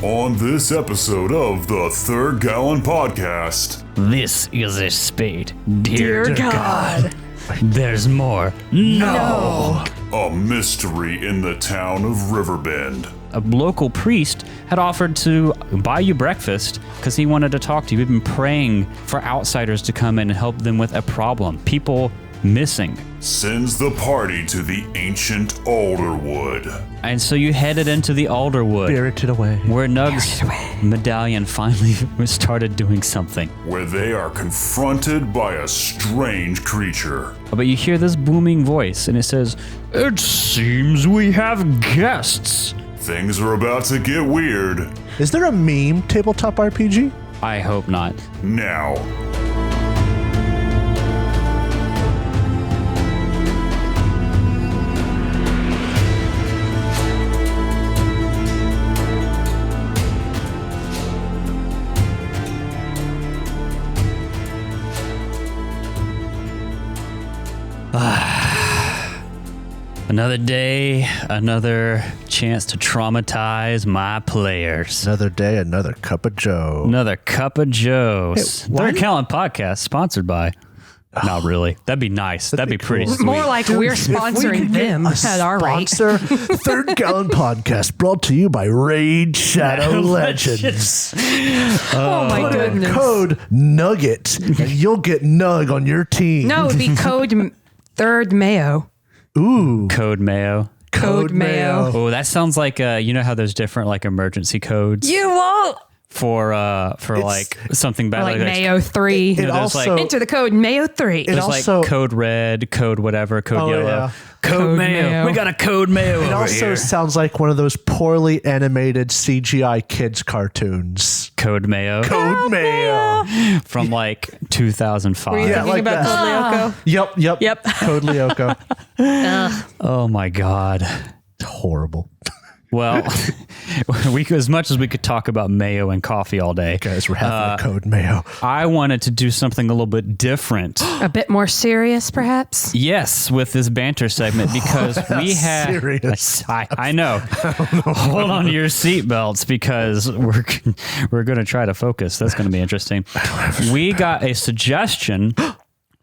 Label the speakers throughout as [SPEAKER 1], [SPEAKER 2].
[SPEAKER 1] On this episode of the Third Gallon Podcast.
[SPEAKER 2] This is a spade. Dear God. There's more. No.
[SPEAKER 1] A mystery in the town of Riverbend.
[SPEAKER 2] A local priest had offered to buy you breakfast because he wanted to talk to you. He'd been praying for outsiders to come in and help them with a problem. People missing.
[SPEAKER 1] Sends the party to the ancient Alderwood.
[SPEAKER 2] And so you headed into the Alderwood.
[SPEAKER 3] Spirited away.
[SPEAKER 2] Where Nug's medallion finally started doing something.
[SPEAKER 1] Where they are confronted by a strange creature.
[SPEAKER 2] But you hear this booming voice and it says, "It seems we have guests."
[SPEAKER 1] Things are about to get weird.
[SPEAKER 3] Is there a meme tabletop RPG?
[SPEAKER 2] I hope not.
[SPEAKER 1] Now.
[SPEAKER 2] Another day, another chance to traumatize my players.
[SPEAKER 3] Another day, another cup of joe.
[SPEAKER 2] Another cup of joes.
[SPEAKER 3] Hey, why
[SPEAKER 2] Third Gallon Podcast, sponsored by. Not really. That'd be nice. That'd be pretty
[SPEAKER 3] cool.
[SPEAKER 2] sweet.
[SPEAKER 4] More like we're sponsoring them at our rate.
[SPEAKER 3] Third Gallon Podcast, brought to you by Raid Shadow Legends.
[SPEAKER 4] Oh my
[SPEAKER 3] Put in
[SPEAKER 4] goodness.
[SPEAKER 3] code Nugget, and you'll get Nug on your team.
[SPEAKER 4] No, it'd be code Third Mayo.
[SPEAKER 3] Ooh.
[SPEAKER 2] Code Mayo.
[SPEAKER 4] Code Mayo.
[SPEAKER 2] Oh, that sounds like you know how there's different like emergency codes
[SPEAKER 4] You won't.
[SPEAKER 2] for like something bad
[SPEAKER 4] Or like Mayo 3.
[SPEAKER 3] It
[SPEAKER 2] there's
[SPEAKER 3] also,
[SPEAKER 4] Enter the code Mayo 3.
[SPEAKER 2] there's
[SPEAKER 3] also-
[SPEAKER 2] like code red, code whatever, code yellow.
[SPEAKER 3] yeah.
[SPEAKER 2] Code Mayo. We got a code Mayo
[SPEAKER 3] it
[SPEAKER 2] over
[SPEAKER 3] also
[SPEAKER 2] here.
[SPEAKER 3] sounds like one of those poorly animated CGI kids cartoons.
[SPEAKER 2] Code Mayo.
[SPEAKER 3] Code Mayo.
[SPEAKER 2] From like 2005.
[SPEAKER 4] Were you
[SPEAKER 3] Yeah,
[SPEAKER 4] thinking
[SPEAKER 3] like
[SPEAKER 4] about
[SPEAKER 3] that.
[SPEAKER 4] Code Lyoko?
[SPEAKER 3] Yep. Code Lyoko.
[SPEAKER 2] Oh my God.
[SPEAKER 3] Horrible.
[SPEAKER 2] Well, as much as we could talk about mayo and coffee all day,
[SPEAKER 3] Guys, we're having a Code Mayo.
[SPEAKER 2] I wanted to do something a little bit different.
[SPEAKER 4] A bit more serious, perhaps?
[SPEAKER 2] Yes, with this banter segment because we had.
[SPEAKER 3] serious.
[SPEAKER 2] I know. Hold on to your seatbelts because we're going to try to focus. That's going to be interesting. We got a suggestion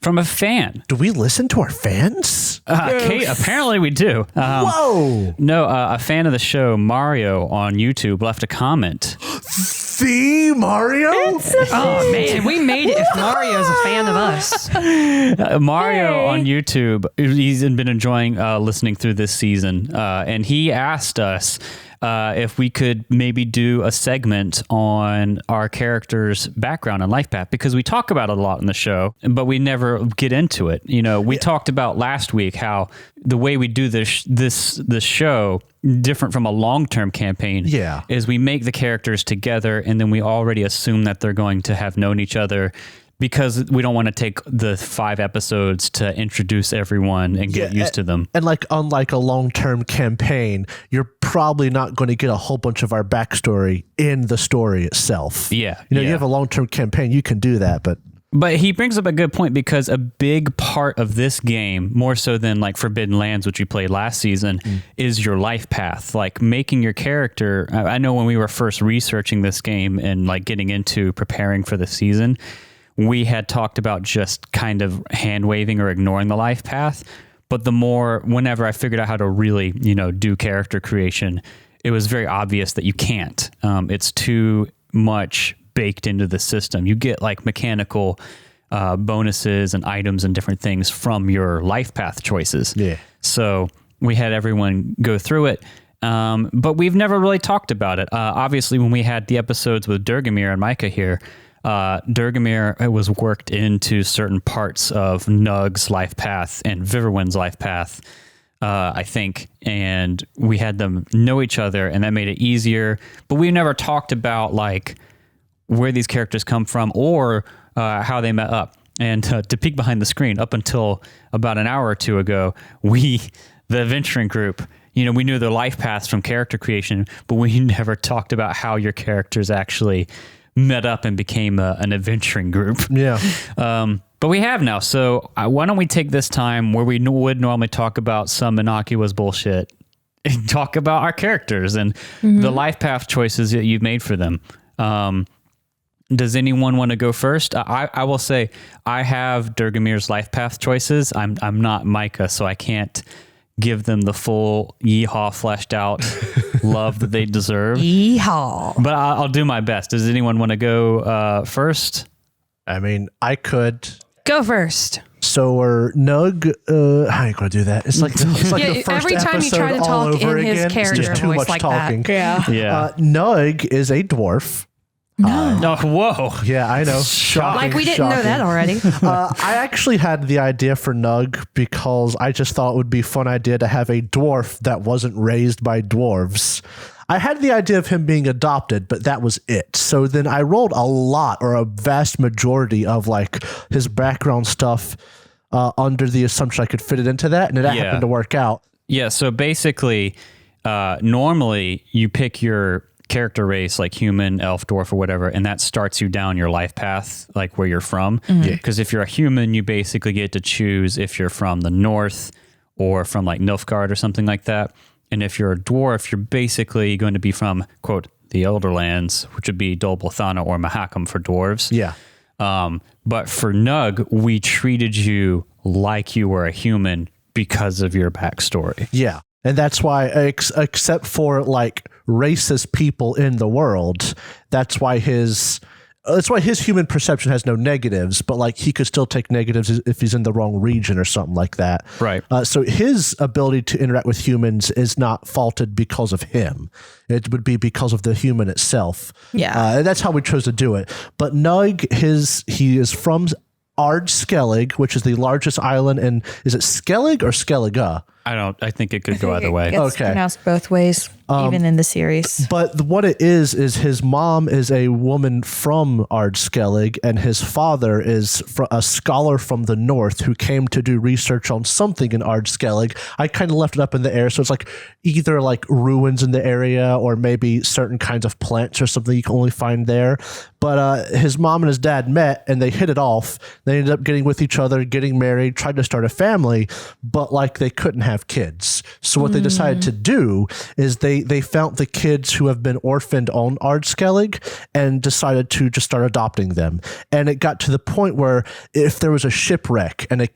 [SPEAKER 2] from a fan.
[SPEAKER 3] Do we listen to our fans?
[SPEAKER 2] Kate, apparently we do.
[SPEAKER 3] Whoa!
[SPEAKER 2] No, a fan of the show, Mario, on YouTube, left a comment.
[SPEAKER 3] See, Mario?
[SPEAKER 4] Oh, man. We made it if Mario's a fan of us.
[SPEAKER 2] Mario on YouTube, he's been enjoying listening through this season, and he asked us if we could maybe do a segment on our character's background and life path, because we talk about it a lot in the show, but we never get into it. You know, we talked about last week how the way we do this show, different from a long-term campaign, is we make the characters together and then we already assume that they're going to have known each other, because we don't want to take the 5 episodes to introduce everyone and get used to them.
[SPEAKER 3] And like, unlike a long-term campaign, you're probably not going to get a whole bunch of our backstory in the story itself.
[SPEAKER 2] Yeah.
[SPEAKER 3] You know, you have a long-term campaign, you can do that, but
[SPEAKER 2] he brings up a good point, because a big part of this game, more so than like Forbidden Lands, which we played last season, is your life path. Like making your character. I know when we were first researching this game and like getting into preparing for the season, we had talked about just kind of hand waving or ignoring the life path. But whenever I figured out how to really, do character creation, it was very obvious that you can't. It's too much baked into the system. You get like mechanical bonuses and items and different things from your life path choices. Yeah. So we had everyone go through it. But we've never really talked about it. Obviously, when we had the episodes with Durgamir and Micah here, Durgamir was worked into certain parts of Nug's life path and Viverwind's life path, I think, and we had them know each other, and that made it easier. But we never talked about like where these characters come from or how they met up. And to peek behind the screen, up until about an hour or two ago, the adventuring group, we knew their life paths from character creation, but we never talked about how your characters actually met up and became an adventuring group.
[SPEAKER 3] Yeah.
[SPEAKER 2] But we have now. So why don't we take this time where we would normally talk about some innocuous bullshit talk about our characters and the life path choices that you've made for them. Does anyone want to go first? I will say I have Durgamir's life path choices. I'm not Micah, so I can't give them the full yeehaw fleshed out love that they deserve.
[SPEAKER 4] Yeehaw.
[SPEAKER 2] But I'll do my best. Does anyone want to go first?
[SPEAKER 3] I mean, I could.
[SPEAKER 4] Go first.
[SPEAKER 3] So we're Nug. How are you going to do that? It's like the first
[SPEAKER 4] every time you
[SPEAKER 3] episode
[SPEAKER 4] try to
[SPEAKER 3] all
[SPEAKER 4] talk
[SPEAKER 3] over
[SPEAKER 4] in his
[SPEAKER 3] again. It's
[SPEAKER 4] character
[SPEAKER 3] just too
[SPEAKER 4] voice
[SPEAKER 3] much
[SPEAKER 4] like
[SPEAKER 3] talking.
[SPEAKER 4] that.
[SPEAKER 2] Yeah.
[SPEAKER 3] Nug is a dwarf.
[SPEAKER 2] No, whoa.
[SPEAKER 3] Yeah, I know. Shocking.
[SPEAKER 4] Like we didn't know that already.
[SPEAKER 3] I actually had the idea for Nug because I just thought it would be a fun idea to have a dwarf that wasn't raised by dwarves. I had the idea of him being adopted, but that was it. So then I rolled a lot or a vast majority of like his background stuff under the assumption I could fit it into that, and it happened to work out.
[SPEAKER 2] Yeah, so basically, normally you pick your character race like human, elf, dwarf, or whatever, and that starts you down your life path, like where you're from. Because if you're a human, you basically get to choose if you're from the north or from like Nilfgaard or something like that. And if you're a dwarf, you're basically going to be from, quote, the Elderlands, which would be Dol Bothana or Mahakam for dwarves.
[SPEAKER 3] Yeah.
[SPEAKER 2] But for Nug, we treated you like you were a human because of your backstory.
[SPEAKER 3] Yeah. And that's why, except for like racist people in the world, that's why his human perception has no negatives, but like he could still take negatives if he's in the wrong region or something like that.
[SPEAKER 2] Right.
[SPEAKER 3] So his ability to interact with humans is not faulted because of him. It would be because of the human itself.
[SPEAKER 4] Yeah.
[SPEAKER 3] And that's how we chose to do it. But Nug, he is from Ard Skellig, which is the largest island in, is it Skellig or Skelliga?
[SPEAKER 2] I think it could go either way.
[SPEAKER 5] It's pronounced both ways, even in the series.
[SPEAKER 3] But what it is his mom is a woman from Ard Skellig, and his father is a scholar from the north who came to do research on something in Ard Skellig. I kind of left it up in the air, so it's like either like ruins in the area or maybe certain kinds of plants or something you can only find there. But his mom and his dad met and they hit it off. They ended up getting with each other, getting married, tried to start a family, but like they couldn't have kids. So what they decided to do is they found the kids who have been orphaned on Ard Skellig and decided to just start adopting them. And it got to the point where if there was a shipwreck and they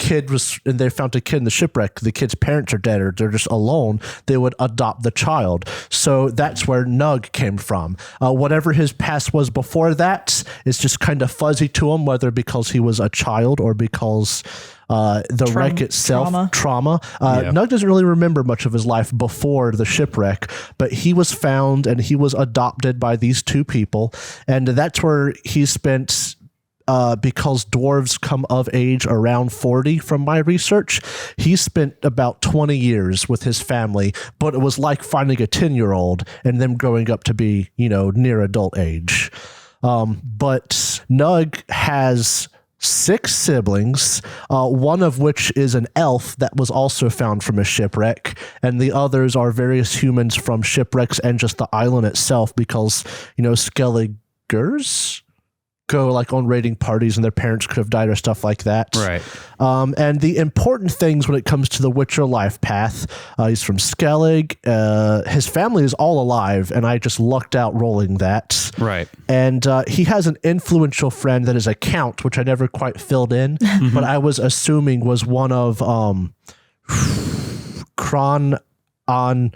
[SPEAKER 3] found a kid in the shipwreck, the kid's parents are dead or they're just alone, they would adopt the child. So that's where Nug came from. Whatever his past was before that, it's just kind of fuzzy to him, whether because he was a child or because the wreck itself, trauma. Nug doesn't really remember much of his life before the shipwreck, but he was found and he was adopted by these two people. And that's where he spent, because dwarves come of age around 40 from my research, he spent about 20 years with his family, but it was like finding a 10-year-old and them growing up to be, near adult age. But Nug has 6 siblings, one of which is an elf that was also found from a shipwreck, and the others are various humans from shipwrecks and just the island itself because, Skelligers go like on raiding parties and their parents could have died or stuff like that.
[SPEAKER 2] Right.
[SPEAKER 3] And the important things when it comes to the Witcher life path, he's from Skellig. His family is all alive, and I just lucked out rolling that.
[SPEAKER 2] Right.
[SPEAKER 3] And he has an influential friend that is a count, which I never quite filled in, but I was assuming was one of Croc on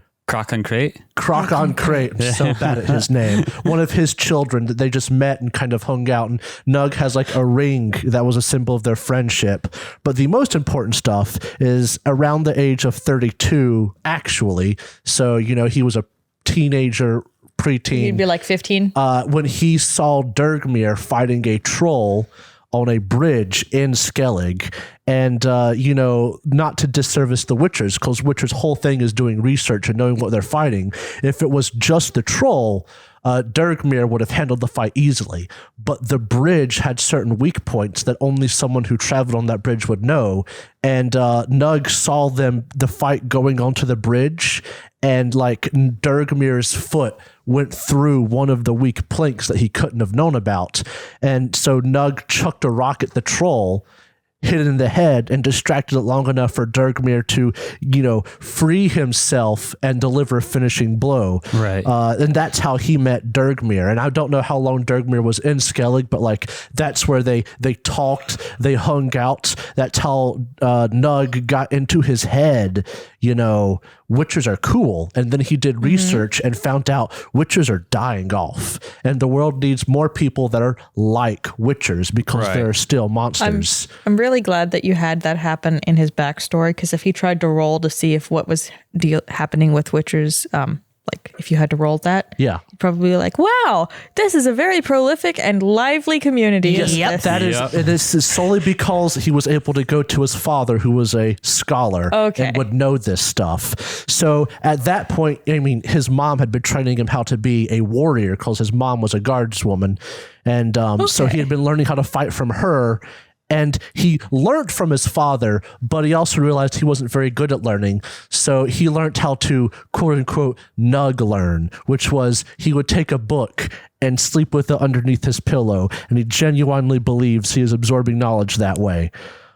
[SPEAKER 3] Crate. I'm so bad at his name. One of his children that they just met and kind of hung out, and Nug has like a ring that was a symbol of their friendship. But the most important stuff is around the age of 32, actually. So, he was a teenager, preteen.
[SPEAKER 5] He'd be like 15.
[SPEAKER 3] When he saw Durgmir fighting a troll on a bridge in Skellig. And, not to disservice the Witchers, because Witcher's whole thing is doing research and knowing what they're fighting. If it was just the troll, Durgmir would have handled the fight easily. But the bridge had certain weak points that only someone who traveled on that bridge would know. And Nug saw the fight going onto the bridge, and like Durgmir's foot went through one of the weak planks that he couldn't have known about. And so Nug chucked a rock at the troll, hit it in the head and distracted it long enough for Dergmir to, free himself and deliver a finishing blow.
[SPEAKER 2] Right.
[SPEAKER 3] And that's how he met Dergmir. And I don't know how long Dergmir was in Skellig, but like that's where they talked, they hung out. That's how Nug got into his head, witchers are cool. And then he did research and found out witchers are dying off. And the world needs more people that are like witchers because
[SPEAKER 2] Right.
[SPEAKER 3] there are still monsters.
[SPEAKER 5] I'm really glad that you had that happen in his backstory, because if he tried to roll to see if what was happening with witchers, like if you had to roll that,
[SPEAKER 3] Yeah.
[SPEAKER 5] you'd probably be like, wow, this is a very prolific and lively community.
[SPEAKER 3] Yes,
[SPEAKER 5] Yes.
[SPEAKER 3] that is.
[SPEAKER 2] Yep.
[SPEAKER 3] This is solely because he was able to go to his father, who was a scholar,
[SPEAKER 5] Okay.
[SPEAKER 3] and would know this stuff. So at that point, his mom had been training him how to be a warrior because his mom was a guardswoman, and so he had been learning how to fight from her. And he learned from his father, but he also realized he wasn't very good at learning. So he learned how to, quote unquote, nug learn, which was he would take a book and sleep with it underneath his pillow. And he genuinely believes he is absorbing knowledge that way.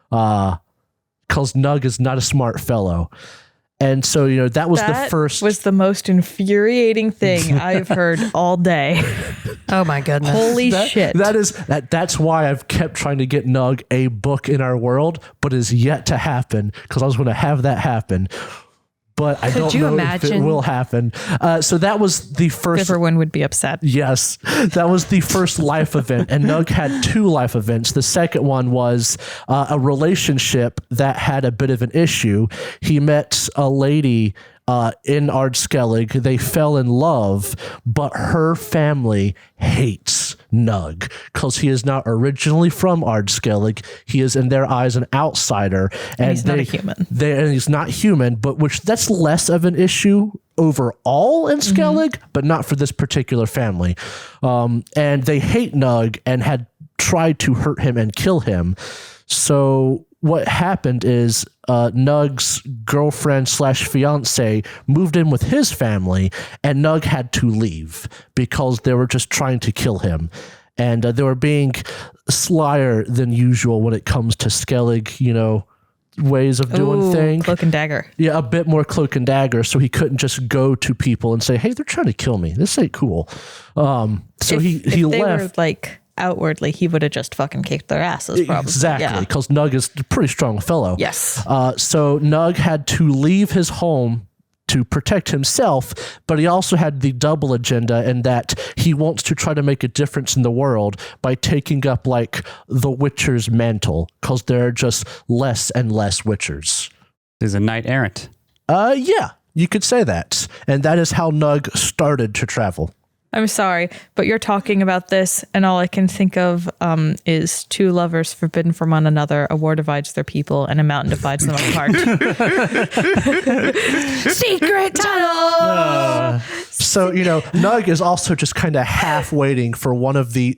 [SPEAKER 3] Because Nug is not a smart fellow. And so, that was the first.
[SPEAKER 5] was the most infuriating thing I've heard all day.
[SPEAKER 4] Oh my goodness.
[SPEAKER 5] Holy shit.
[SPEAKER 3] That's why I've kept trying to get Nug a book in our world, but is yet to happen because I was going to have that happen. But I don't
[SPEAKER 4] you
[SPEAKER 3] know if it
[SPEAKER 4] imagine?
[SPEAKER 3] will happen. So that was the first.
[SPEAKER 5] Everyone would be upset.
[SPEAKER 3] Yes, that was the first life event, and Nug had 2 life events. The second one was a relationship that had a bit of an issue. He met a lady in Ardskellig. They fell in love, but her family hates Nug because he is not originally from Ardskellig. He is in their eyes an outsider, and
[SPEAKER 5] he's not a human.
[SPEAKER 3] And he's not human, but that's less of an issue overall in Skellig, but not for this particular family. And they hate Nug and had tried to hurt him and kill him. So what happened is Nug's girlfriend / fiance moved in with his family, and Nug had to leave because they were just trying to kill him. And they were being slyer than usual when it comes to Skellig, ways of doing things.
[SPEAKER 5] Cloak and dagger.
[SPEAKER 3] Yeah, a bit more cloak and dagger, so he couldn't just go to people and say, hey, they're trying to kill me. This ain't cool. So
[SPEAKER 5] If
[SPEAKER 3] he
[SPEAKER 5] they
[SPEAKER 3] left.
[SPEAKER 5] were outwardly, he would have just fucking kicked their asses, probably.
[SPEAKER 3] Exactly, because Nug is a pretty strong fellow.
[SPEAKER 5] Yes.
[SPEAKER 3] So Nug had to leave his home to protect himself, but he also had the double agenda in that he wants to try to make a difference in the world by taking up the Witcher's mantle, because there are just less and less Witchers.
[SPEAKER 2] He's a knight errant.
[SPEAKER 3] Yeah, you could say that. And that is how Nug started to travel.
[SPEAKER 5] I'm sorry, but you're talking about this, and all I can think of is 2 lovers forbidden from one another, a war divides their people, and a mountain divides them apart. Secret tunnel!
[SPEAKER 3] So, Nug is also just kind of half waiting for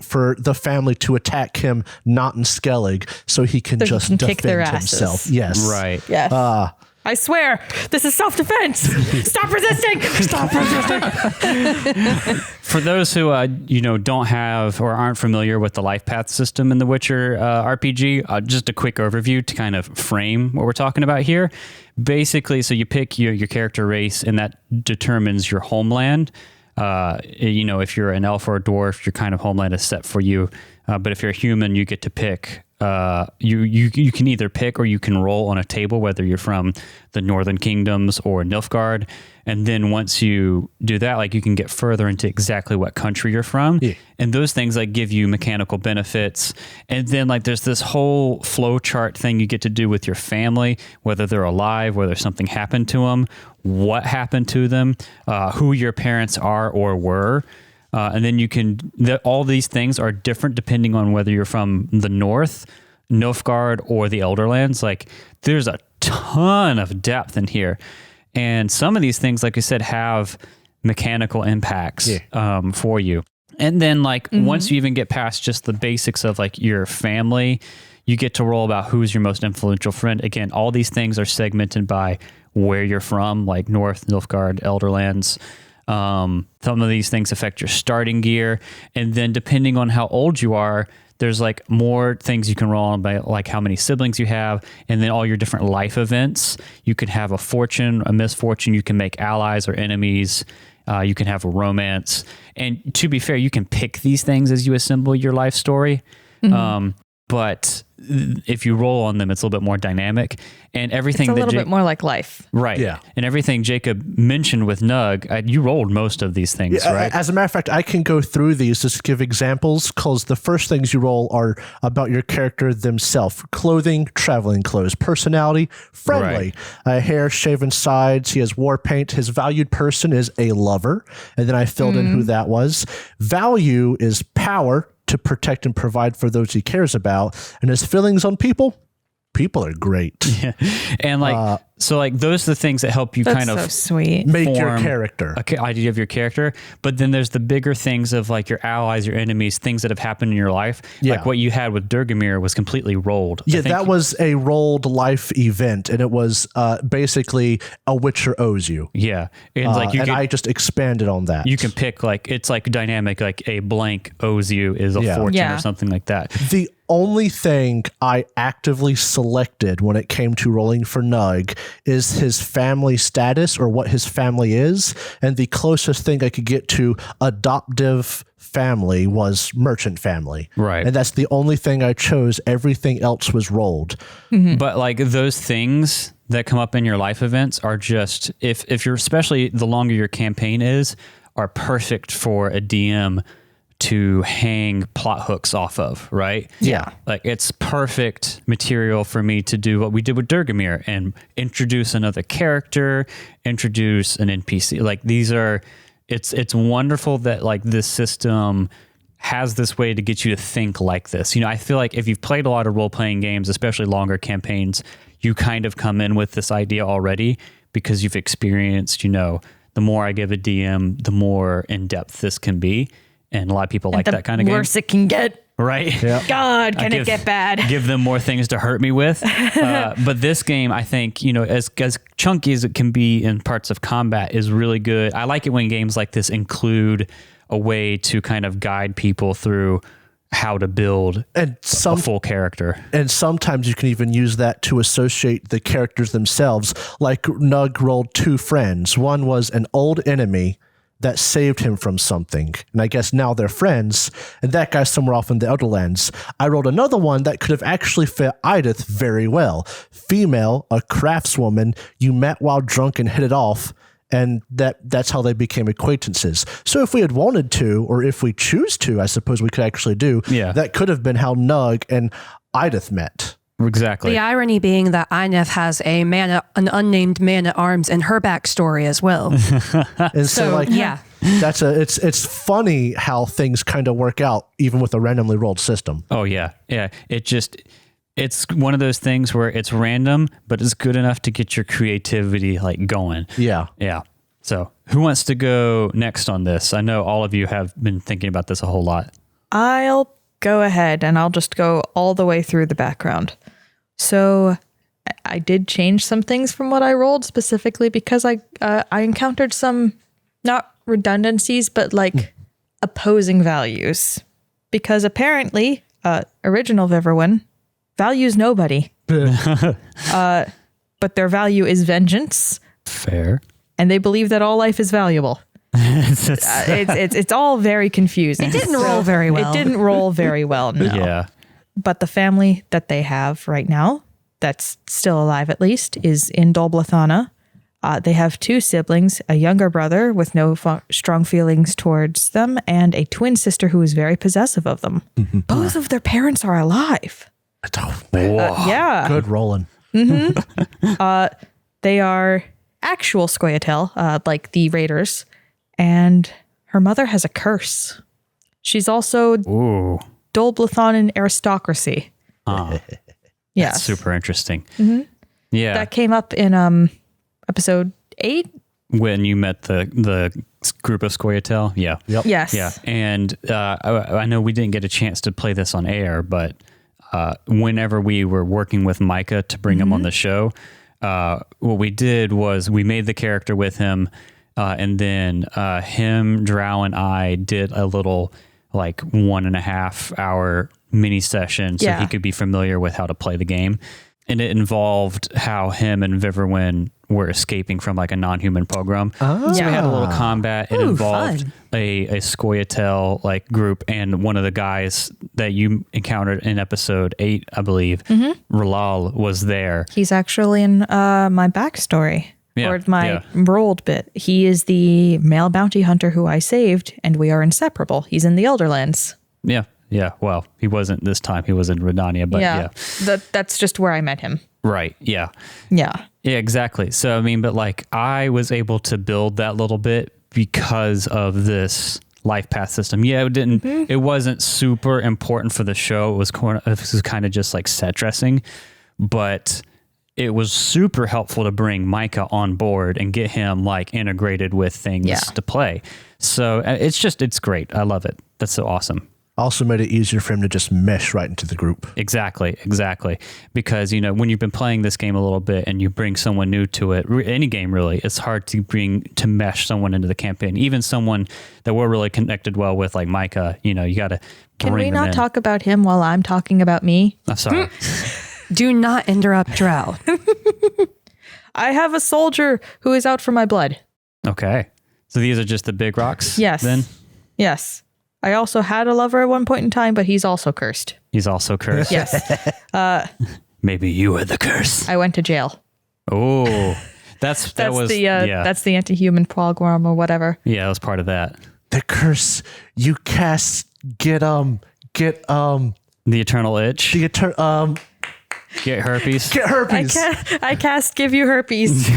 [SPEAKER 3] for the family to attack him, not in Skellig, so he can
[SPEAKER 5] So he
[SPEAKER 3] just
[SPEAKER 5] can
[SPEAKER 3] defend
[SPEAKER 5] kick their asses.
[SPEAKER 3] himself. Yes.
[SPEAKER 2] Right.
[SPEAKER 5] Yes. I swear, this is self-defense. Stop resisting. Stop resisting.
[SPEAKER 2] For those who don't have or aren't familiar with the life path system in the Witcher RPG, just a quick overview to kind of frame what we're talking about here. Basically, so you pick your character race, and that determines your homeland. If you're an elf or a dwarf, your kind of homeland is set for you. But if you're a human, you get to pick. You can either pick or you can roll on a table, whether you're from the Northern Kingdoms or Nilfgaard. And then once you do that, you can get further into exactly what country you're from. Yeah. And those things give you mechanical benefits. And then there's this whole flow chart thing you get to do with your family, whether they're alive, whether something happened to them, what happened to them, who your parents are or were. And then all these things are different depending on whether you're from the North, Nilfgaard, or the Elderlands. There's a ton of depth in here. And some of these things, like I said, have mechanical impacts for you. And then once you even get past just the basics of your family, you get to roll about who's your most influential friend. Again, all these things are segmented by where you're from, North, Nilfgaard, Elderlands. Some of these things affect your starting gear. And then depending on how old you are, there's like more things you can roll on by like how many siblings you have, and then all your different life events. You can have a fortune, a misfortune. You can make allies or enemies. You can have a romance. And to be fair, you can pick these things as you assemble your life story. But if you roll on them, it's a little bit more dynamic, and everything.
[SPEAKER 5] It's a little bit more like life,
[SPEAKER 2] right?
[SPEAKER 3] Yeah,
[SPEAKER 2] and everything Jacob mentioned with Nug, you rolled most of these things, right?
[SPEAKER 3] As a matter of fact, I can go through these just to give examples, because the first things you roll are about your character themselves: clothing, traveling clothes, personality, friendly, hair, shaven sides. He has war paint. His valued person is a lover, and then I filled in who that was. Value is power, to protect and provide for those he cares about, and his feelings on people are great.
[SPEAKER 2] Yeah. And like, so like those are the things that help you kind of
[SPEAKER 5] so sweet.
[SPEAKER 3] Make your character.
[SPEAKER 2] Idea of your character. But then there's the bigger things of like your allies, your enemies, things that have happened in your life.
[SPEAKER 3] Yeah.
[SPEAKER 2] Like what you had with Durgamir was completely rolled.
[SPEAKER 3] Yeah, that was a rolled life event, and it was basically a Witcher owes you.
[SPEAKER 2] Yeah. And like you
[SPEAKER 3] I just expanded on that.
[SPEAKER 2] You can pick like, it's like dynamic, like a blank owes you is a fortune or something like that.
[SPEAKER 3] The only thing I actively selected when it came to rolling for Nug is his family status, or what his family is. And the closest thing I could get to adoptive family was merchant family.
[SPEAKER 2] Right.
[SPEAKER 3] And that's the only thing I chose. Everything else was rolled.
[SPEAKER 2] But like those things that come up in your life events are just, if you're, especially the longer your campaign is, are perfect for a DM to hang plot hooks off of, right?
[SPEAKER 3] Yeah.
[SPEAKER 2] Like it's perfect material for me to do what we did with Durgamir and introduce another character, introduce an NPC. Like these are, it's wonderful that like this system has this way to get you to think like this. You know, I feel like if you've played a lot of role-playing games, especially longer campaigns, you kind of come in with this idea already because you've experienced, you know, the more I give a DM, the more in-depth this can be. And a lot of people like that kind of game.
[SPEAKER 5] The worse it can get.
[SPEAKER 2] Right?
[SPEAKER 3] Yep.
[SPEAKER 5] God, can it get bad?
[SPEAKER 2] Give them more things to hurt me with. But this game, I think, you know, as chunky as it can be in parts of combat, is really good. I like it when games like this include a way to kind of guide people through how to build a full character.
[SPEAKER 3] And sometimes you can even use that to associate the characters themselves. Like Nug rolled two friends. One was an old enemy that saved him from something, and I guess now they're friends, and that guy's somewhere off in the Elderlands. I rolled another one that could have actually fit Idith very well. Female, a craftswoman, you met while drunk and hit it off, and that's how they became acquaintances. So if we had wanted to, or if we choose to, I suppose we could actually do, that could have been how Nug and Idith met.
[SPEAKER 2] Exactly.
[SPEAKER 4] The irony being that Ineth has an unnamed man at arms in her backstory as well.
[SPEAKER 3] And so like, that's it's funny how things kind of work out even with a randomly rolled system.
[SPEAKER 2] Oh yeah. Yeah. It's one of those things where it's random, but it's good enough to get your creativity like going.
[SPEAKER 3] Yeah.
[SPEAKER 2] Yeah. So who wants to go next on this? I know all of you have been thinking about this a whole lot.
[SPEAKER 5] I'll go ahead and I'll just go all the way through the background. So I did change some things from what I rolled specifically because I encountered some, not redundancies, but like opposing values. Because apparently, original Viverwin values nobody. But their value is vengeance.
[SPEAKER 2] Fair.
[SPEAKER 5] And they believe that all life is valuable. It's all very confusing.
[SPEAKER 4] It didn't roll very well.
[SPEAKER 5] It didn't roll very well, no.
[SPEAKER 2] Yeah.
[SPEAKER 5] But the family that they have right now, that's still alive at least, is in Dolblathana. They have two siblings, a younger brother with no strong feelings towards them, and a twin sister who is very possessive of them. Both of their parents are alive.
[SPEAKER 3] Oh, man.
[SPEAKER 5] Yeah.
[SPEAKER 3] Good rolling.
[SPEAKER 5] They are actual Scoia'tael, like the Raiders, and her mother has a curse. She's also Dolblathanan aristocracy. Yes.
[SPEAKER 2] That's super interesting. Yeah.
[SPEAKER 5] That came up in episode 8.
[SPEAKER 2] When you met the group of Scoia'tael. Yeah.
[SPEAKER 3] Yep.
[SPEAKER 5] Yes.
[SPEAKER 2] Yeah. And I know we didn't get a chance to play this on air, but whenever we were working with Micah to bring him on the show, what we did was we made the character with him, and then him, Drow, and I did a little like 1.5 hour mini session so he could be familiar with how to play the game. And it involved how him and Viverwin were escaping from like a non-human pogrom. So we had a little combat. It involved
[SPEAKER 4] fun.
[SPEAKER 2] a Scoia'tael like group, and one of the guys that you encountered in episode 8, I believe, Ralal, was there.
[SPEAKER 5] He's actually in my backstory. Or my rolled bit. He is the male bounty hunter who I saved, and we are inseparable. He's in the Elderlands.
[SPEAKER 2] Yeah. Yeah. Well, he wasn't this time. He was in Redania, but yeah.
[SPEAKER 5] That's just where I met him.
[SPEAKER 2] Right. Yeah.
[SPEAKER 5] Yeah.
[SPEAKER 2] Yeah, exactly. So, I mean, but like I was able to build that little bit because of this life path system. Yeah, it wasn't super important for the show. It was kind of just like set dressing, but it was super helpful to bring Micah on board and get him like integrated with things to play. So it's great. I love it. That's so awesome.
[SPEAKER 3] Also made it easier for him to just mesh right into the group.
[SPEAKER 2] Exactly. Because, when you've been playing this game a little bit and you bring someone new to it, any game really, it's hard to mesh someone into the campaign. Even someone that we're really connected well with, like Micah, you got to bring them in.
[SPEAKER 5] Can we not talk about him while I'm talking about me?
[SPEAKER 2] I'm sorry.
[SPEAKER 4] Do not interrupt Drow.
[SPEAKER 5] I have a soldier who is out for my blood.
[SPEAKER 2] Okay. So these are just the big rocks?
[SPEAKER 5] Yes.
[SPEAKER 2] Then?
[SPEAKER 5] Yes. I also had a lover at one point in time, but he's also cursed.
[SPEAKER 2] He's also cursed?
[SPEAKER 5] Yes.
[SPEAKER 2] Maybe you are the curse.
[SPEAKER 5] I went to jail.
[SPEAKER 2] Oh, that's the
[SPEAKER 5] anti-human program or whatever.
[SPEAKER 2] Yeah, that was part of that.
[SPEAKER 3] The curse you cast get
[SPEAKER 2] the eternal itch. Get herpes.
[SPEAKER 3] Get herpes.
[SPEAKER 5] I cast give you herpes.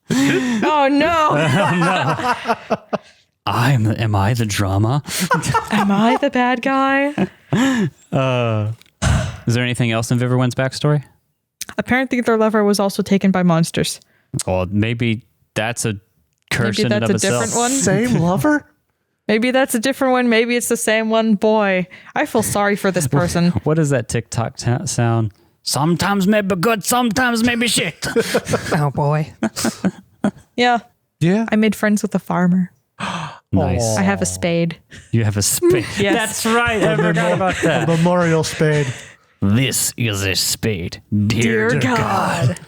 [SPEAKER 5] Oh no.
[SPEAKER 2] Am I the drama?
[SPEAKER 5] Am I the bad guy?
[SPEAKER 2] Is there anything else in Viverwin's backstory?
[SPEAKER 5] Apparently their lover was also taken by monsters.
[SPEAKER 2] Well, maybe that's a curse in and of itself.
[SPEAKER 5] Different one.
[SPEAKER 3] Same lover?
[SPEAKER 5] Maybe that's a different one. Maybe it's the same one. Boy, I feel sorry for this person.
[SPEAKER 2] What is that TikTok sound? Sometimes maybe good, sometimes maybe shit.
[SPEAKER 4] Oh boy.
[SPEAKER 5] Yeah.
[SPEAKER 3] Yeah.
[SPEAKER 5] I made friends with a farmer.
[SPEAKER 2] Nice.
[SPEAKER 5] I have a spade.
[SPEAKER 2] You have a spade.
[SPEAKER 5] Yes.
[SPEAKER 2] That's right. I forgot about that.
[SPEAKER 3] A memorial spade.
[SPEAKER 2] This is a spade. Dear
[SPEAKER 5] God.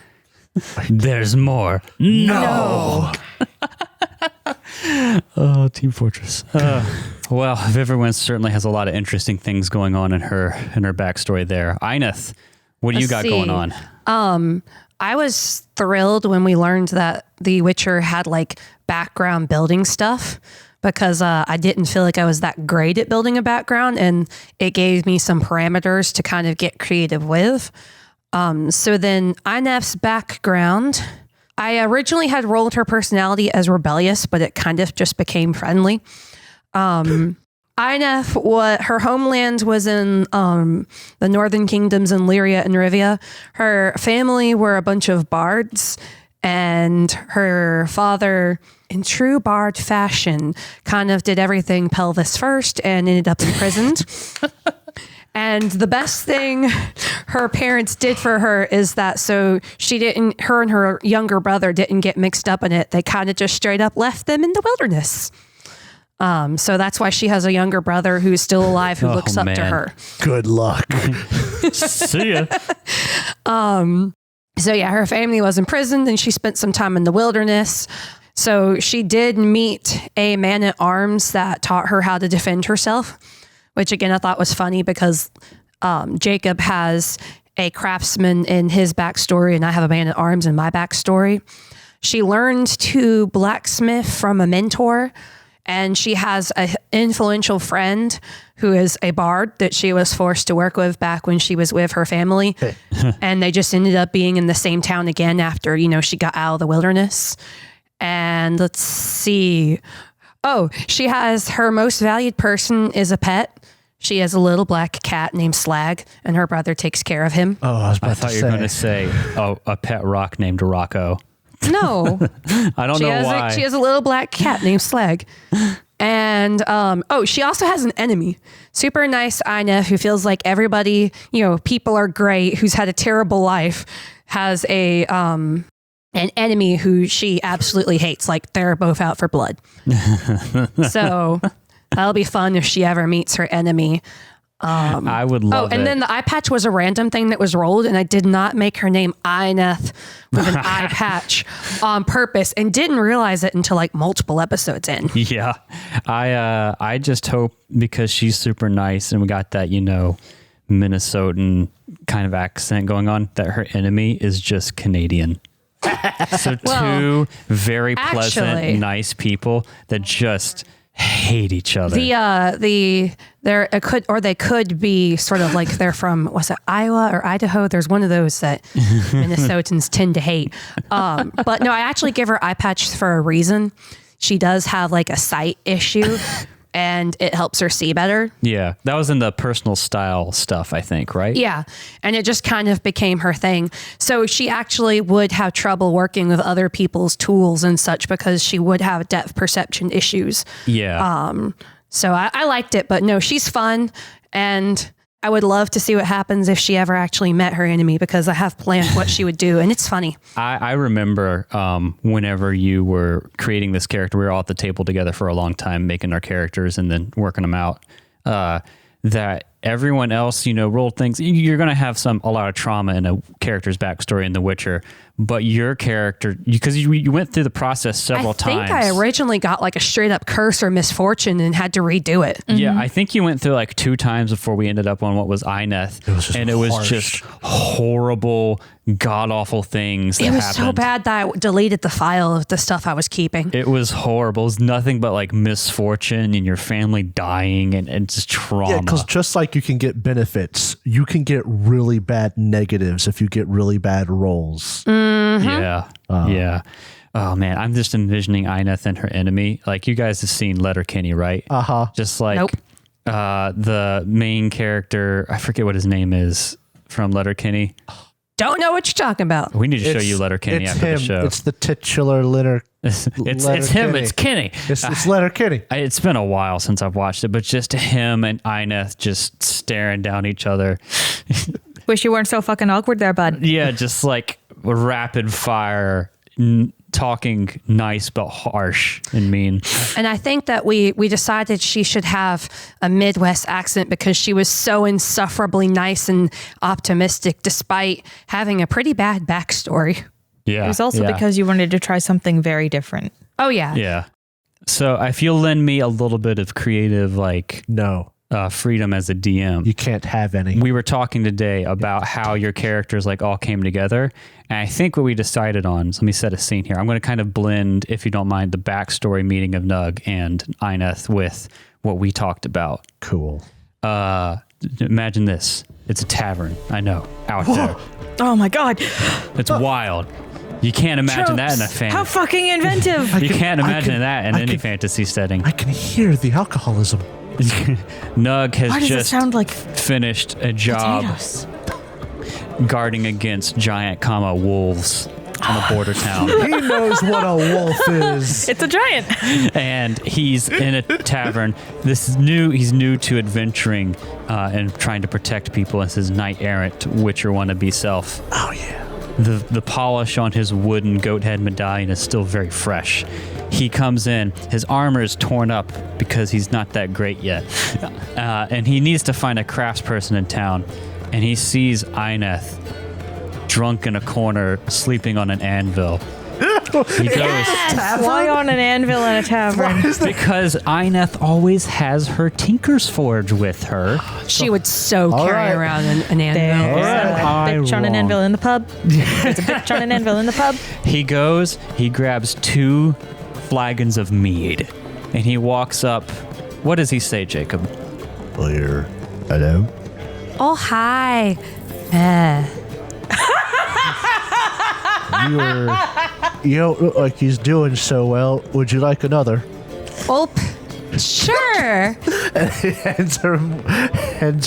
[SPEAKER 2] There's more. No. Oh, Team Fortress. Well, Viverwin certainly has a lot of interesting things going on in her backstory there. Eineth, what do you got going on?
[SPEAKER 4] I was thrilled when we learned that The Witcher had like background building stuff because I didn't feel like I was that great at building a background, and it gave me some parameters to kind of get creative with. So then Eineth's background, I originally had rolled her personality as rebellious, but it kind of just became friendly. Eineth, her homeland was in the northern kingdoms in Lyria and Rivia. Her family were a bunch of bards, and her father, in true bard fashion, kind of did everything pelvis first and ended up imprisoned. And the best thing her parents did for her is that so her and her younger brother didn't get mixed up in it. They kind of just straight up left them in the wilderness. So that's why she has a younger brother who's still alive who looks up to her.
[SPEAKER 3] Good luck.
[SPEAKER 2] See ya.
[SPEAKER 4] So yeah, her family was imprisoned and she spent some time in the wilderness. So she did meet a man-at-arms that taught her how to defend herself, which again, I thought was funny because Jacob has a craftsman in his backstory and I have a man-at-arms in my backstory. She learned to blacksmith from a mentor, and she has an influential friend who is a bard that she was forced to work with back when she was with her family. And they just ended up being in the same town again after, she got out of the wilderness. And let's see. Oh, she has her most valued person is a pet. She has a little black cat named Slag, and her brother takes care of him.
[SPEAKER 3] Oh, I
[SPEAKER 2] thought you were going to say a pet rock named Rocco.
[SPEAKER 4] No.
[SPEAKER 2] I don't know why.
[SPEAKER 4] She has a little black cat named Slag. And, she also has an enemy. Super nice Eineth who feels like everybody, people are great, who's had a terrible life, has an enemy who she absolutely hates. Like they're both out for blood. So That'll be fun if she ever meets her enemy.
[SPEAKER 2] I would love it.
[SPEAKER 4] And then the eye patch was a random thing that was rolled, and I did not make her name Ineth with an eye patch on purpose, and didn't realize it until like multiple episodes in.
[SPEAKER 2] Yeah. I just hope, because she's super nice and we got that, Minnesotan kind of accent going on, that her enemy is just Canadian. So two very pleasant, nice people that just hate each other.
[SPEAKER 4] They could be sort of like they're from, was it Iowa or Idaho? There's one of those that Minnesotans tend to hate. But no, I actually give her eye patch for a reason. She does have like a sight issue. And it helps her see better.
[SPEAKER 2] Yeah, that was in the personal style stuff, I think, right?
[SPEAKER 4] Yeah, and it just kind of became her thing. So she actually would have trouble working with other people's tools and such because she would have depth perception issues.
[SPEAKER 2] Yeah.
[SPEAKER 4] So I liked it, but no, she's fun, and I would love to see what happens if she ever actually met her enemy, because I have planned what she would do, and it's funny.
[SPEAKER 2] I remember whenever you were creating this character, we were all at the table together for a long time, making our characters and then working them out, that everyone else, rolled things. You're going to have a lot of trauma in a character's backstory in The Witcher, but your character, because you went through the process several times.
[SPEAKER 4] I think I originally got like a straight up curse or misfortune and had to redo it.
[SPEAKER 2] Yeah, I think you went through like 2 times before we ended up on what was Ineth. It was just horrible, god-awful things that happened.
[SPEAKER 4] It was so bad that I deleted the file of the stuff I was keeping.
[SPEAKER 2] It was horrible. It was nothing but like misfortune and your family dying and just trauma.
[SPEAKER 3] Yeah, because just like you can get benefits, you can get really bad negatives if you get really bad rolls.
[SPEAKER 2] Yeah. Yeah. Oh man, I'm just envisioning Ineth and her enemy. Like, you guys have seen Letterkenny, right?
[SPEAKER 3] Uh-huh.
[SPEAKER 2] Just like
[SPEAKER 4] Nope.
[SPEAKER 2] The main character, I forget what his name is from Letterkenny.
[SPEAKER 4] Don't know what you're talking about.
[SPEAKER 2] We need to show you Letterkenny
[SPEAKER 3] It's
[SPEAKER 2] after
[SPEAKER 3] him.
[SPEAKER 2] the show.
[SPEAKER 3] It's the titular Letter.
[SPEAKER 2] It's him. It's Kenny.
[SPEAKER 3] It's Letterkenny.
[SPEAKER 2] It's been a while since I've watched it, but just him and Ineth just staring down each other.
[SPEAKER 5] Wish you weren't so fucking awkward there, bud.
[SPEAKER 2] Yeah, just like rapid fire, talking nice but harsh and mean.
[SPEAKER 4] And I think that we decided she should have a Midwest accent because she was so insufferably nice and optimistic despite having a pretty bad backstory.
[SPEAKER 2] Yeah.
[SPEAKER 5] It was also because you wanted to try something very different.
[SPEAKER 4] Oh, yeah.
[SPEAKER 2] Yeah. So if you'll lend me a little bit of creative,
[SPEAKER 3] No,
[SPEAKER 2] freedom as a DM.
[SPEAKER 3] you can't have any.
[SPEAKER 2] We were talking today about how your characters all came together. And I think what we decided on, so let me set a scene here. I'm going to kind of blend, if you don't mind, the backstory meeting of Nug and Ineth with what we talked about.
[SPEAKER 3] Cool.
[SPEAKER 2] Imagine this. It's a tavern. I know. Out there.
[SPEAKER 5] Oh my God.
[SPEAKER 2] It's wild. You can't imagine that in a fantasy.
[SPEAKER 5] How fucking inventive.
[SPEAKER 2] You can't imagine that in any fantasy setting.
[SPEAKER 3] I can hear the alcoholism.
[SPEAKER 2] Nug has
[SPEAKER 5] Why does it
[SPEAKER 2] just
[SPEAKER 5] sound like
[SPEAKER 2] finished a job
[SPEAKER 5] potatoes?
[SPEAKER 2] guarding against giant wolves on a border town.
[SPEAKER 3] He knows what a wolf is.
[SPEAKER 5] It's a giant.
[SPEAKER 2] And he's in a tavern. He's new to adventuring and trying to protect people as his knight errant Witcher wannabe self.
[SPEAKER 3] Oh, yeah.
[SPEAKER 2] The polish on his wooden goat head medallion is still very fresh. He comes in, his armor is torn up because he's not that great yet. And he needs to find a craftsperson in town. And he sees Ineth drunk in a corner, sleeping on an anvil. He goes,
[SPEAKER 5] Why on an anvil in a tavern?
[SPEAKER 2] because Ineth always has her Tinker's Forge with her.
[SPEAKER 4] She would so carry
[SPEAKER 3] right.
[SPEAKER 4] around an anvil.
[SPEAKER 5] There's
[SPEAKER 2] Alright.
[SPEAKER 5] a bitch on an anvil in the pub. There's a bitch on an anvil in the pub.
[SPEAKER 2] He goes, he grabs 2 flagons of mead, and he walks up. What does he say, Jacob?
[SPEAKER 3] Clear. Hello?
[SPEAKER 4] Oh, hi.
[SPEAKER 3] You don't look like he's doing so well. Would you like another?
[SPEAKER 4] Oh, sure.
[SPEAKER 3] Hands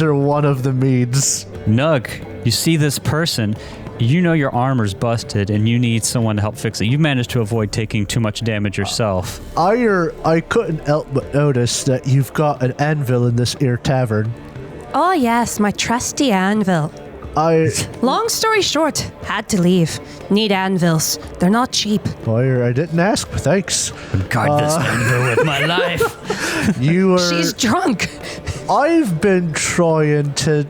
[SPEAKER 3] her one of the meads.
[SPEAKER 2] Nug, you see this person, you know your armor's busted and you need someone to help fix it. You managed to avoid taking too much damage yourself.
[SPEAKER 3] I couldn't help but notice that you've got an anvil in this here tavern.
[SPEAKER 4] Oh, yes, my trusty anvil. Long story short, had to leave. Need anvils. They're not cheap.
[SPEAKER 3] I didn't ask, but thanks.
[SPEAKER 2] Guard this anvil with my life.
[SPEAKER 3] You are.
[SPEAKER 4] She's drunk.
[SPEAKER 3] I've been trying to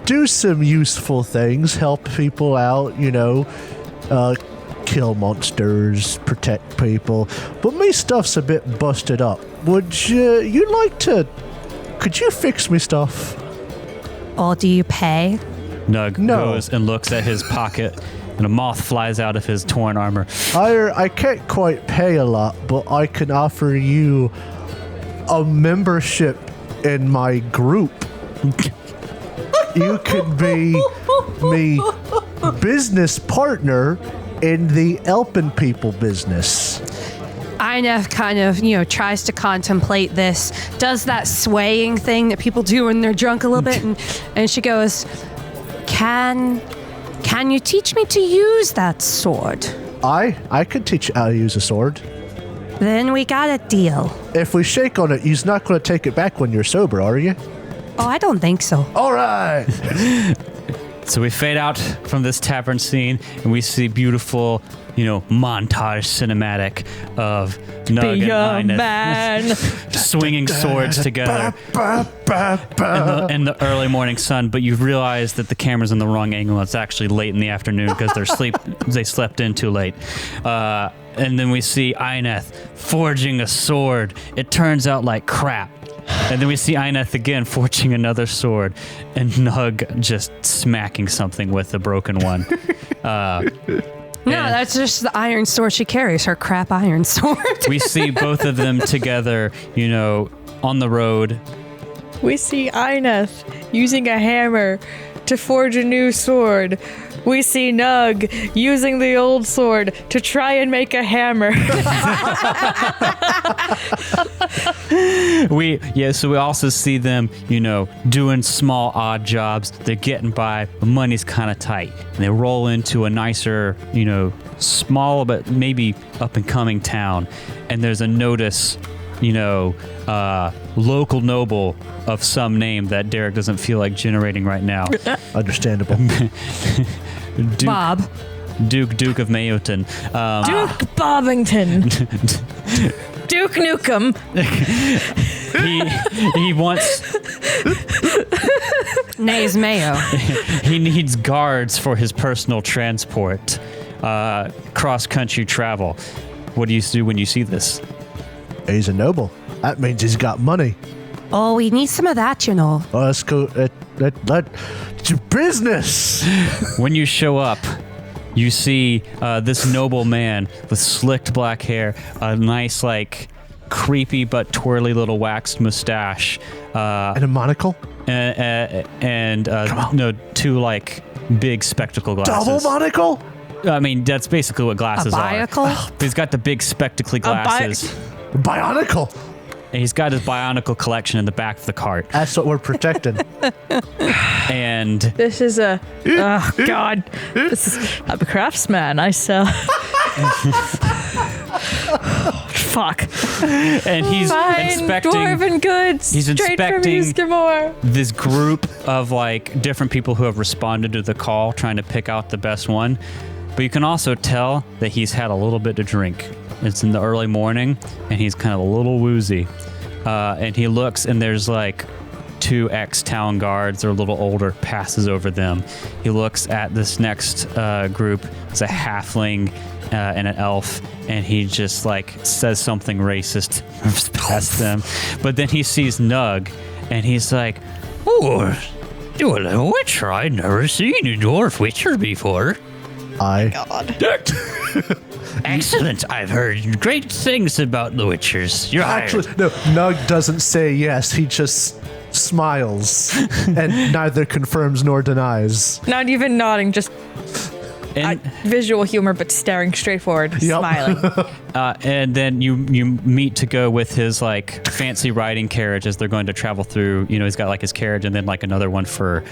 [SPEAKER 3] do some useful things, help people out, kill monsters, protect people, but my stuff's a bit busted up. Would you like to... Could you fix me stuff?
[SPEAKER 4] Or do you pay?
[SPEAKER 2] Nug
[SPEAKER 3] No.
[SPEAKER 2] goes and looks at his pocket, and a moth flies out of his torn armor.
[SPEAKER 3] I can't quite pay a lot, but I can offer you a membership in my group. You could be me business partner in the helping people business.
[SPEAKER 4] Inef kind of, tries to contemplate this, does that swaying thing that people do when they're drunk a little bit, and she goes, Can you teach me to use that sword?
[SPEAKER 3] I could teach you how to use a sword.
[SPEAKER 4] Then we got a deal.
[SPEAKER 3] If we shake on it, you're not going to take it back when you're sober, are you?
[SPEAKER 4] Oh, I don't think so.
[SPEAKER 3] All right.
[SPEAKER 2] So we fade out from this tavern scene, and we see beautiful, montage cinematic of Nug
[SPEAKER 5] Be a
[SPEAKER 2] and Ineth
[SPEAKER 5] man.
[SPEAKER 2] swinging swords together in the early morning sun. But you realize that the camera's in the wrong angle. It's actually late in the afternoon because they slept in too late. And then we see Ineth forging a sword. It turns out like crap. And then we see Ineth again forging another sword, and Nug just smacking something with a broken one.
[SPEAKER 4] No, that's just the iron sword she carries, her crap iron sword.
[SPEAKER 2] We see both of them together, on the road.
[SPEAKER 5] We see Ineth using a hammer to forge a new sword. We see Nug using the old sword to try and make a hammer.
[SPEAKER 2] So we also see them, doing small odd jobs. They're getting by, but money's kind of tight. And they roll into a nicer, small but maybe up and coming town. And there's a notice, local noble of some name that Derek doesn't feel like generating right now.
[SPEAKER 3] Understandable.
[SPEAKER 4] Bob.
[SPEAKER 2] Duke of Mayoton.
[SPEAKER 5] Duke Bobbington. Duke Nukem.
[SPEAKER 2] He wants...
[SPEAKER 4] Nays Mayo.
[SPEAKER 2] He needs guards for his personal transport, cross-country travel. What do you do when you see this?
[SPEAKER 3] He's a noble. That means he's got money.
[SPEAKER 4] Oh, we need some of that,
[SPEAKER 3] Well, let's go. It's your business.
[SPEAKER 2] When you show up, you see this noble man with slicked black hair, a nice, creepy but twirly little waxed mustache,
[SPEAKER 3] And a monocle.
[SPEAKER 2] and two big spectacle glasses.
[SPEAKER 3] Double monocle.
[SPEAKER 2] I mean, that's basically what
[SPEAKER 4] A
[SPEAKER 2] glasses are.
[SPEAKER 4] Bionicle?
[SPEAKER 2] He's got the big spectacle glasses.
[SPEAKER 3] Bionicle.
[SPEAKER 2] And he's got his Bionicle collection in the back of the cart.
[SPEAKER 3] That's what we're protecting.
[SPEAKER 2] And
[SPEAKER 5] This is a... Oh, God. I'm a craftsman. I sell... Fuck.
[SPEAKER 2] and he's
[SPEAKER 5] Fine,
[SPEAKER 2] inspecting
[SPEAKER 5] dwarven goods.
[SPEAKER 2] he's
[SPEAKER 5] straight from
[SPEAKER 2] inspecting-
[SPEAKER 5] Eskimore.
[SPEAKER 2] this group of different people who have responded to the call, trying to pick out the best one. But you can also tell that he's had a little bit to drink. It's in the early morning, and he's kind of a little woozy. And he looks, and there's two ex-town guards. They're a little older, passes over them. He looks at this next group. It's a halfling and an elf, and he just says something racist past them. But then he sees Nug, and he's like, "Oh, you're a witcher. I'd never seen a dwarf witcher before." Excellent. I've heard great things about the witchers. You're
[SPEAKER 3] Actually, no. Nug doesn't say yes. He just smiles and neither confirms nor denies.
[SPEAKER 5] Not even nodding, just... Visual humor, but staring straight forward, smiling.
[SPEAKER 2] And then you meet to go with his like fancy riding carriage as they're going to travel through. You know, he's got like his carriage and then like another one for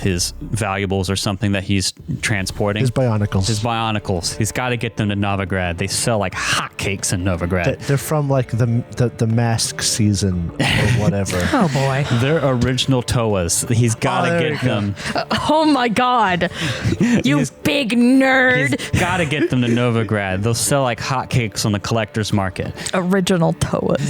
[SPEAKER 2] his valuables or something that he's transporting.
[SPEAKER 3] His Bionicles.
[SPEAKER 2] His Bionicles. He's got to get them to Novigrad. They sell like hotcakes in Novigrad.
[SPEAKER 3] They're from like the mask season or whatever.
[SPEAKER 4] Oh boy.
[SPEAKER 2] They're original Toas. He's got to get them.
[SPEAKER 5] Oh my god. You big nerd.
[SPEAKER 2] He's got to get them to Novigrad. They'll sell like hotcakes on the collector's market.
[SPEAKER 5] Original Toas.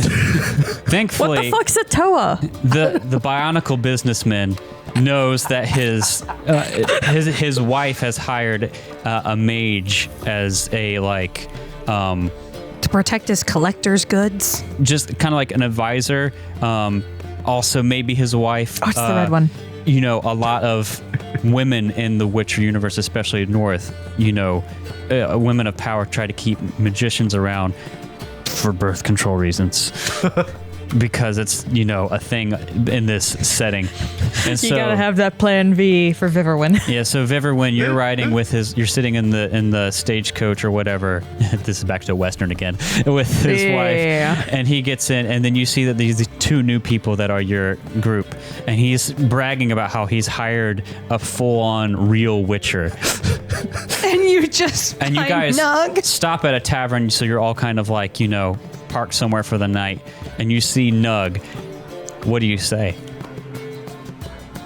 [SPEAKER 2] Thankfully,
[SPEAKER 5] What the fuck's a Toa?
[SPEAKER 2] the Bionicle businessman knows that his wife has hired a mage as a like
[SPEAKER 4] To protect his collector's goods.
[SPEAKER 2] just kind of like an advisor. Also, maybe his wife.
[SPEAKER 5] Oh, it's the red one.
[SPEAKER 2] You know, a lot of women in the Witcher universe, especially north, you know, women of power try to keep magicians around for birth control reasons. Because it's, you know, a thing in this setting. And
[SPEAKER 5] You gotta have that plan V for Viverwin.
[SPEAKER 2] Yeah, so Viverwin, you're riding with you're sitting in the stagecoach or whatever. This is back to Western again, with his wife. And he gets in, and then you see that these two new people that are your group. And he's bragging about how he's hired a full-on real Witcher.
[SPEAKER 4] And you just
[SPEAKER 2] And you guys
[SPEAKER 4] Nug.
[SPEAKER 2] stop at a tavern, so you're all kind of like, you know, parked somewhere for the night. And you see Nug. What do you say?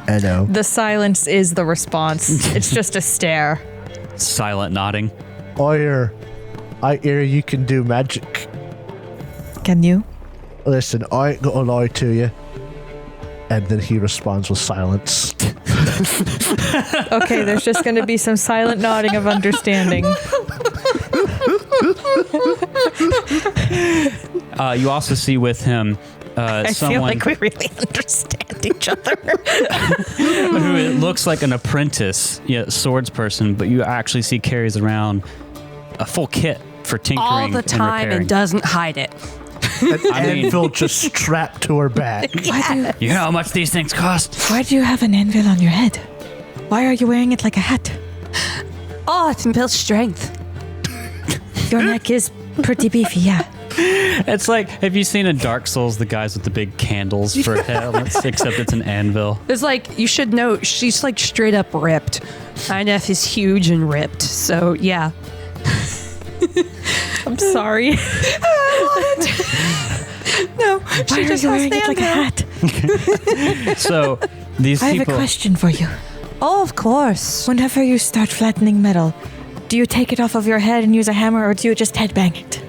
[SPEAKER 3] Hello.
[SPEAKER 5] The silence is the response. It's just a stare.
[SPEAKER 2] Silent nodding.
[SPEAKER 3] I hear you can do magic.
[SPEAKER 5] Can you?
[SPEAKER 3] Listen, I ain't gonna lie to you. And then he responds with silence.
[SPEAKER 5] Okay, there's just gonna be some silent nodding of understanding.
[SPEAKER 2] You also see with him
[SPEAKER 5] I feel
[SPEAKER 2] someone
[SPEAKER 5] like we really understand each other.
[SPEAKER 2] who it looks like an apprentice, swords person, but you actually see carries around a full kit for tinkering
[SPEAKER 4] all the time
[SPEAKER 2] and repairing.
[SPEAKER 4] and doesn't hide it.
[SPEAKER 3] An anvil just strapped to her back.
[SPEAKER 2] You know how much these things cost?
[SPEAKER 5] Why do you have an anvil on your head? Why are you wearing it like a hat?
[SPEAKER 4] Oh, it's built strength.
[SPEAKER 5] Your neck is pretty beefy, yeah.
[SPEAKER 2] It's like, have you seen in Dark Souls the guys with the big candles for helmets, except it's an anvil?
[SPEAKER 4] It's like, you should know, she's like straight up ripped. INF is huge and ripped, so yeah.
[SPEAKER 5] I'm sorry.
[SPEAKER 4] No,
[SPEAKER 5] Why
[SPEAKER 4] she
[SPEAKER 5] are
[SPEAKER 4] just
[SPEAKER 5] you
[SPEAKER 4] has
[SPEAKER 5] wearing
[SPEAKER 4] the
[SPEAKER 5] it like a
[SPEAKER 4] anvil.
[SPEAKER 5] hat?
[SPEAKER 2] So these
[SPEAKER 5] I have
[SPEAKER 2] people.
[SPEAKER 5] a question for you.
[SPEAKER 4] Oh, of course.
[SPEAKER 5] Whenever you start flattening metal, do you take it off of your head and use a hammer, or do you just headbang it?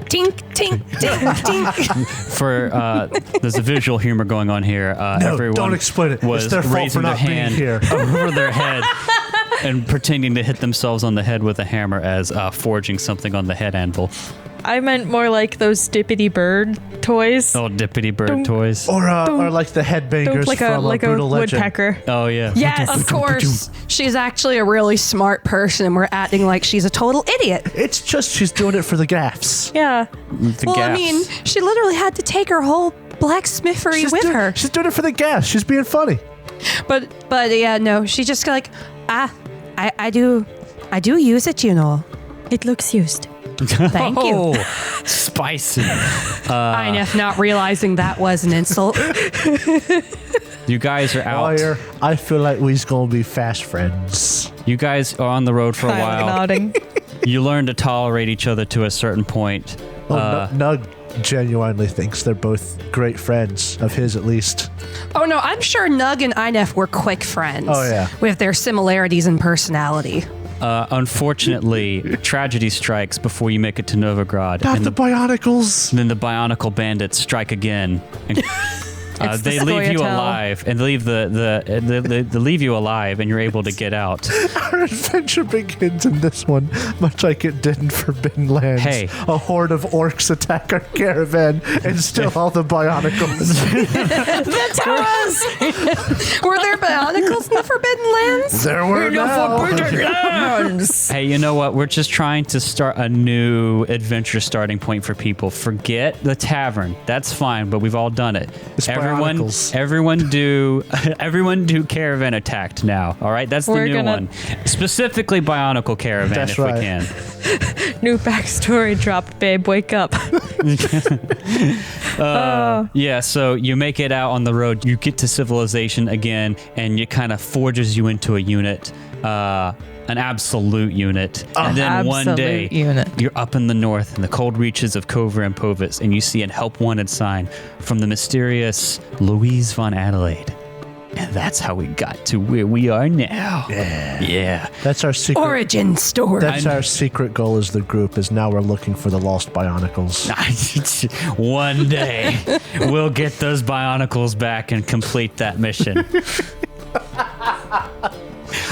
[SPEAKER 4] Tink, tink, tink, tink.
[SPEAKER 2] For there's a visual humor going on here.
[SPEAKER 3] No,
[SPEAKER 2] Everyone
[SPEAKER 3] don't explain it.
[SPEAKER 2] Was
[SPEAKER 3] It's their fault
[SPEAKER 2] raising
[SPEAKER 3] for
[SPEAKER 2] their
[SPEAKER 3] not being
[SPEAKER 2] hand
[SPEAKER 3] here.
[SPEAKER 2] over their head and pretending to hit themselves on the head with a hammer as forging something on the head anvil.
[SPEAKER 5] I meant more like those Dippity Bird toys.
[SPEAKER 2] Oh, dippity bird toys.
[SPEAKER 3] Or like the headbangers
[SPEAKER 5] Like
[SPEAKER 3] from
[SPEAKER 5] a
[SPEAKER 3] Brutal Legend.
[SPEAKER 5] woodpecker.
[SPEAKER 2] Oh yeah.
[SPEAKER 5] Yes,
[SPEAKER 4] Of course, she's actually a really smart person, and we're acting like she's a total idiot.
[SPEAKER 3] It's just she's doing it for the gaffs.
[SPEAKER 5] Yeah.
[SPEAKER 2] The
[SPEAKER 4] Well, I
[SPEAKER 2] gaffs.
[SPEAKER 4] mean, she literally had to take her whole blacksmithery with her.
[SPEAKER 3] She's doing it for the gaffs. She's being funny.
[SPEAKER 4] But yeah, no, she just like, I do use it, you know.
[SPEAKER 5] It looks used.
[SPEAKER 4] Thank you.
[SPEAKER 2] Oh, spicy.
[SPEAKER 4] INF not realizing that was an insult.
[SPEAKER 2] You guys are out.
[SPEAKER 3] Lawyer, I feel like we's gonna be fast friends.
[SPEAKER 2] You guys are on the road for a
[SPEAKER 5] Silent
[SPEAKER 2] while.
[SPEAKER 5] nodding.
[SPEAKER 2] You learn to tolerate each other to a certain point.
[SPEAKER 3] Nug genuinely thinks they're both great friends, of his at least.
[SPEAKER 4] Oh no, I'm sure Nug and INF were quick friends.
[SPEAKER 3] Oh, yeah.
[SPEAKER 4] With their similarities in personality.
[SPEAKER 2] Unfortunately, tragedy strikes before you make it to Novigrad.
[SPEAKER 3] Not
[SPEAKER 2] and
[SPEAKER 3] the Bionicles.
[SPEAKER 2] then the Bionicle bandits strike again. And,
[SPEAKER 5] It's the
[SPEAKER 2] they leave you
[SPEAKER 5] Scoia'tael.
[SPEAKER 2] alive, and leave they leave you alive, and you're able to get out.
[SPEAKER 3] Our adventure begins in this one, much like it did in Forbidden Lands.
[SPEAKER 2] Hey.
[SPEAKER 3] A horde of orcs attack our caravan and steal all the Bionicles.
[SPEAKER 4] Were there Bionicles in the Forbidden Lands?
[SPEAKER 3] There were now.
[SPEAKER 2] Hey, you know what? We're just trying to start a new adventure starting point for people. Forget the tavern. That's fine, but we've all done it.
[SPEAKER 3] This Bionicles.
[SPEAKER 2] everyone do Caravan Attacked now. All right, that's the
[SPEAKER 5] We're
[SPEAKER 2] new
[SPEAKER 5] gonna-
[SPEAKER 2] one. Specifically Bionicle Caravan,
[SPEAKER 3] That's
[SPEAKER 2] if
[SPEAKER 3] right.
[SPEAKER 2] we can.
[SPEAKER 5] New backstory dropped, babe. Wake up.
[SPEAKER 2] Yeah, so you make it out on the road, you get to civilization again, and it kind of forges you into a unit, an absolute unit. And then one
[SPEAKER 5] Absolute
[SPEAKER 2] day,
[SPEAKER 5] unit.
[SPEAKER 2] you're up in the north in the cold reaches of Cova and Povis, and you see an help wanted sign from the mysterious Louise von Adelaide. And that's how we got to where we are now. Yeah.
[SPEAKER 3] That's our secret.
[SPEAKER 4] Origin story.
[SPEAKER 3] That's our secret goal as the group. Is now we're looking for the lost Bionicles.
[SPEAKER 2] One day, we'll get those Bionicles back and complete that mission.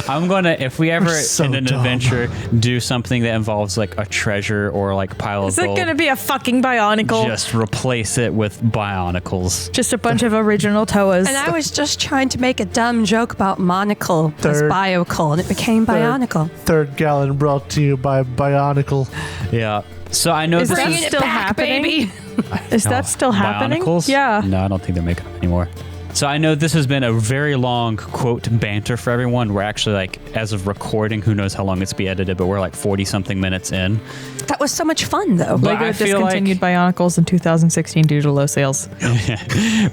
[SPEAKER 2] I'm gonna, if we ever
[SPEAKER 3] so
[SPEAKER 2] in an
[SPEAKER 3] dumb.
[SPEAKER 2] adventure do something that involves like a treasure or like pile of
[SPEAKER 5] Is it
[SPEAKER 2] gold,
[SPEAKER 5] gonna be a fucking Bionicle?
[SPEAKER 2] just replace it with Bionicles.
[SPEAKER 5] Just a bunch of original Toas.
[SPEAKER 4] And I was just trying to make a dumb joke about monocle as
[SPEAKER 3] Third-
[SPEAKER 4] Bionicle, and it became Bionicle.
[SPEAKER 3] Third gallon brought to you by Bionicle.
[SPEAKER 2] Yeah. So I know
[SPEAKER 5] Is
[SPEAKER 2] this
[SPEAKER 5] that
[SPEAKER 2] is
[SPEAKER 5] still happening? Is that still happening?
[SPEAKER 2] Bionicles?
[SPEAKER 5] Yeah.
[SPEAKER 2] No, I don't think they're making them anymore. So I know this has been a very long quote banter for everyone. We're actually like, as of recording, who knows how long it's be edited, but we're like 40 something minutes in.
[SPEAKER 4] That was so much fun, though.
[SPEAKER 2] But
[SPEAKER 5] Lego
[SPEAKER 2] I feel
[SPEAKER 5] discontinued Bionicles in 2016 due to low sales.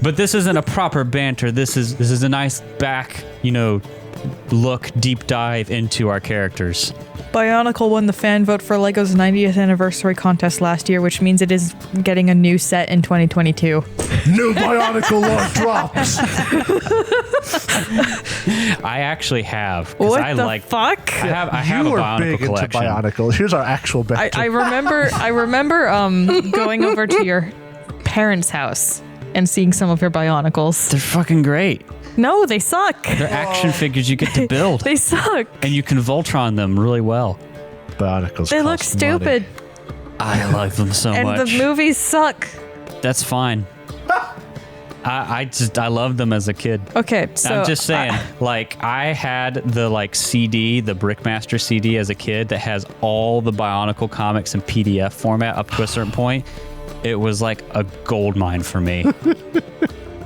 [SPEAKER 2] But this isn't a proper banter. This is a nice back, look, deep dive into our characters.
[SPEAKER 5] Bionicle won the fan vote for Lego's 90th anniversary contest last year, which means it is getting a new set in 2022.
[SPEAKER 3] New Bionicle lore drops.
[SPEAKER 2] I actually have. 'Cause
[SPEAKER 5] What
[SPEAKER 2] I
[SPEAKER 5] the
[SPEAKER 2] like,
[SPEAKER 5] fuck?
[SPEAKER 2] I have
[SPEAKER 3] You
[SPEAKER 2] a
[SPEAKER 3] are
[SPEAKER 2] Bionicle
[SPEAKER 3] big into
[SPEAKER 2] collection.
[SPEAKER 3] Bionicles. Here's our actual banter.
[SPEAKER 5] I remember going over to your parents' house and seeing some of your Bionicles.
[SPEAKER 2] They're fucking great.
[SPEAKER 5] No, they suck.
[SPEAKER 2] They're action figures you get to build.
[SPEAKER 5] They suck.
[SPEAKER 2] And you can Voltron them really well.
[SPEAKER 3] Bionicles.
[SPEAKER 5] They look
[SPEAKER 3] cost money.
[SPEAKER 5] stupid.
[SPEAKER 2] I like them so
[SPEAKER 5] And
[SPEAKER 2] much.
[SPEAKER 5] the movies suck.
[SPEAKER 2] That's fine. I loved them as a kid.
[SPEAKER 5] Okay, so
[SPEAKER 2] I'm just saying, I had the CD, the Brickmaster CD as a kid that has all the Bionicle comics in PDF format up to a certain point. It was like a gold mine for me.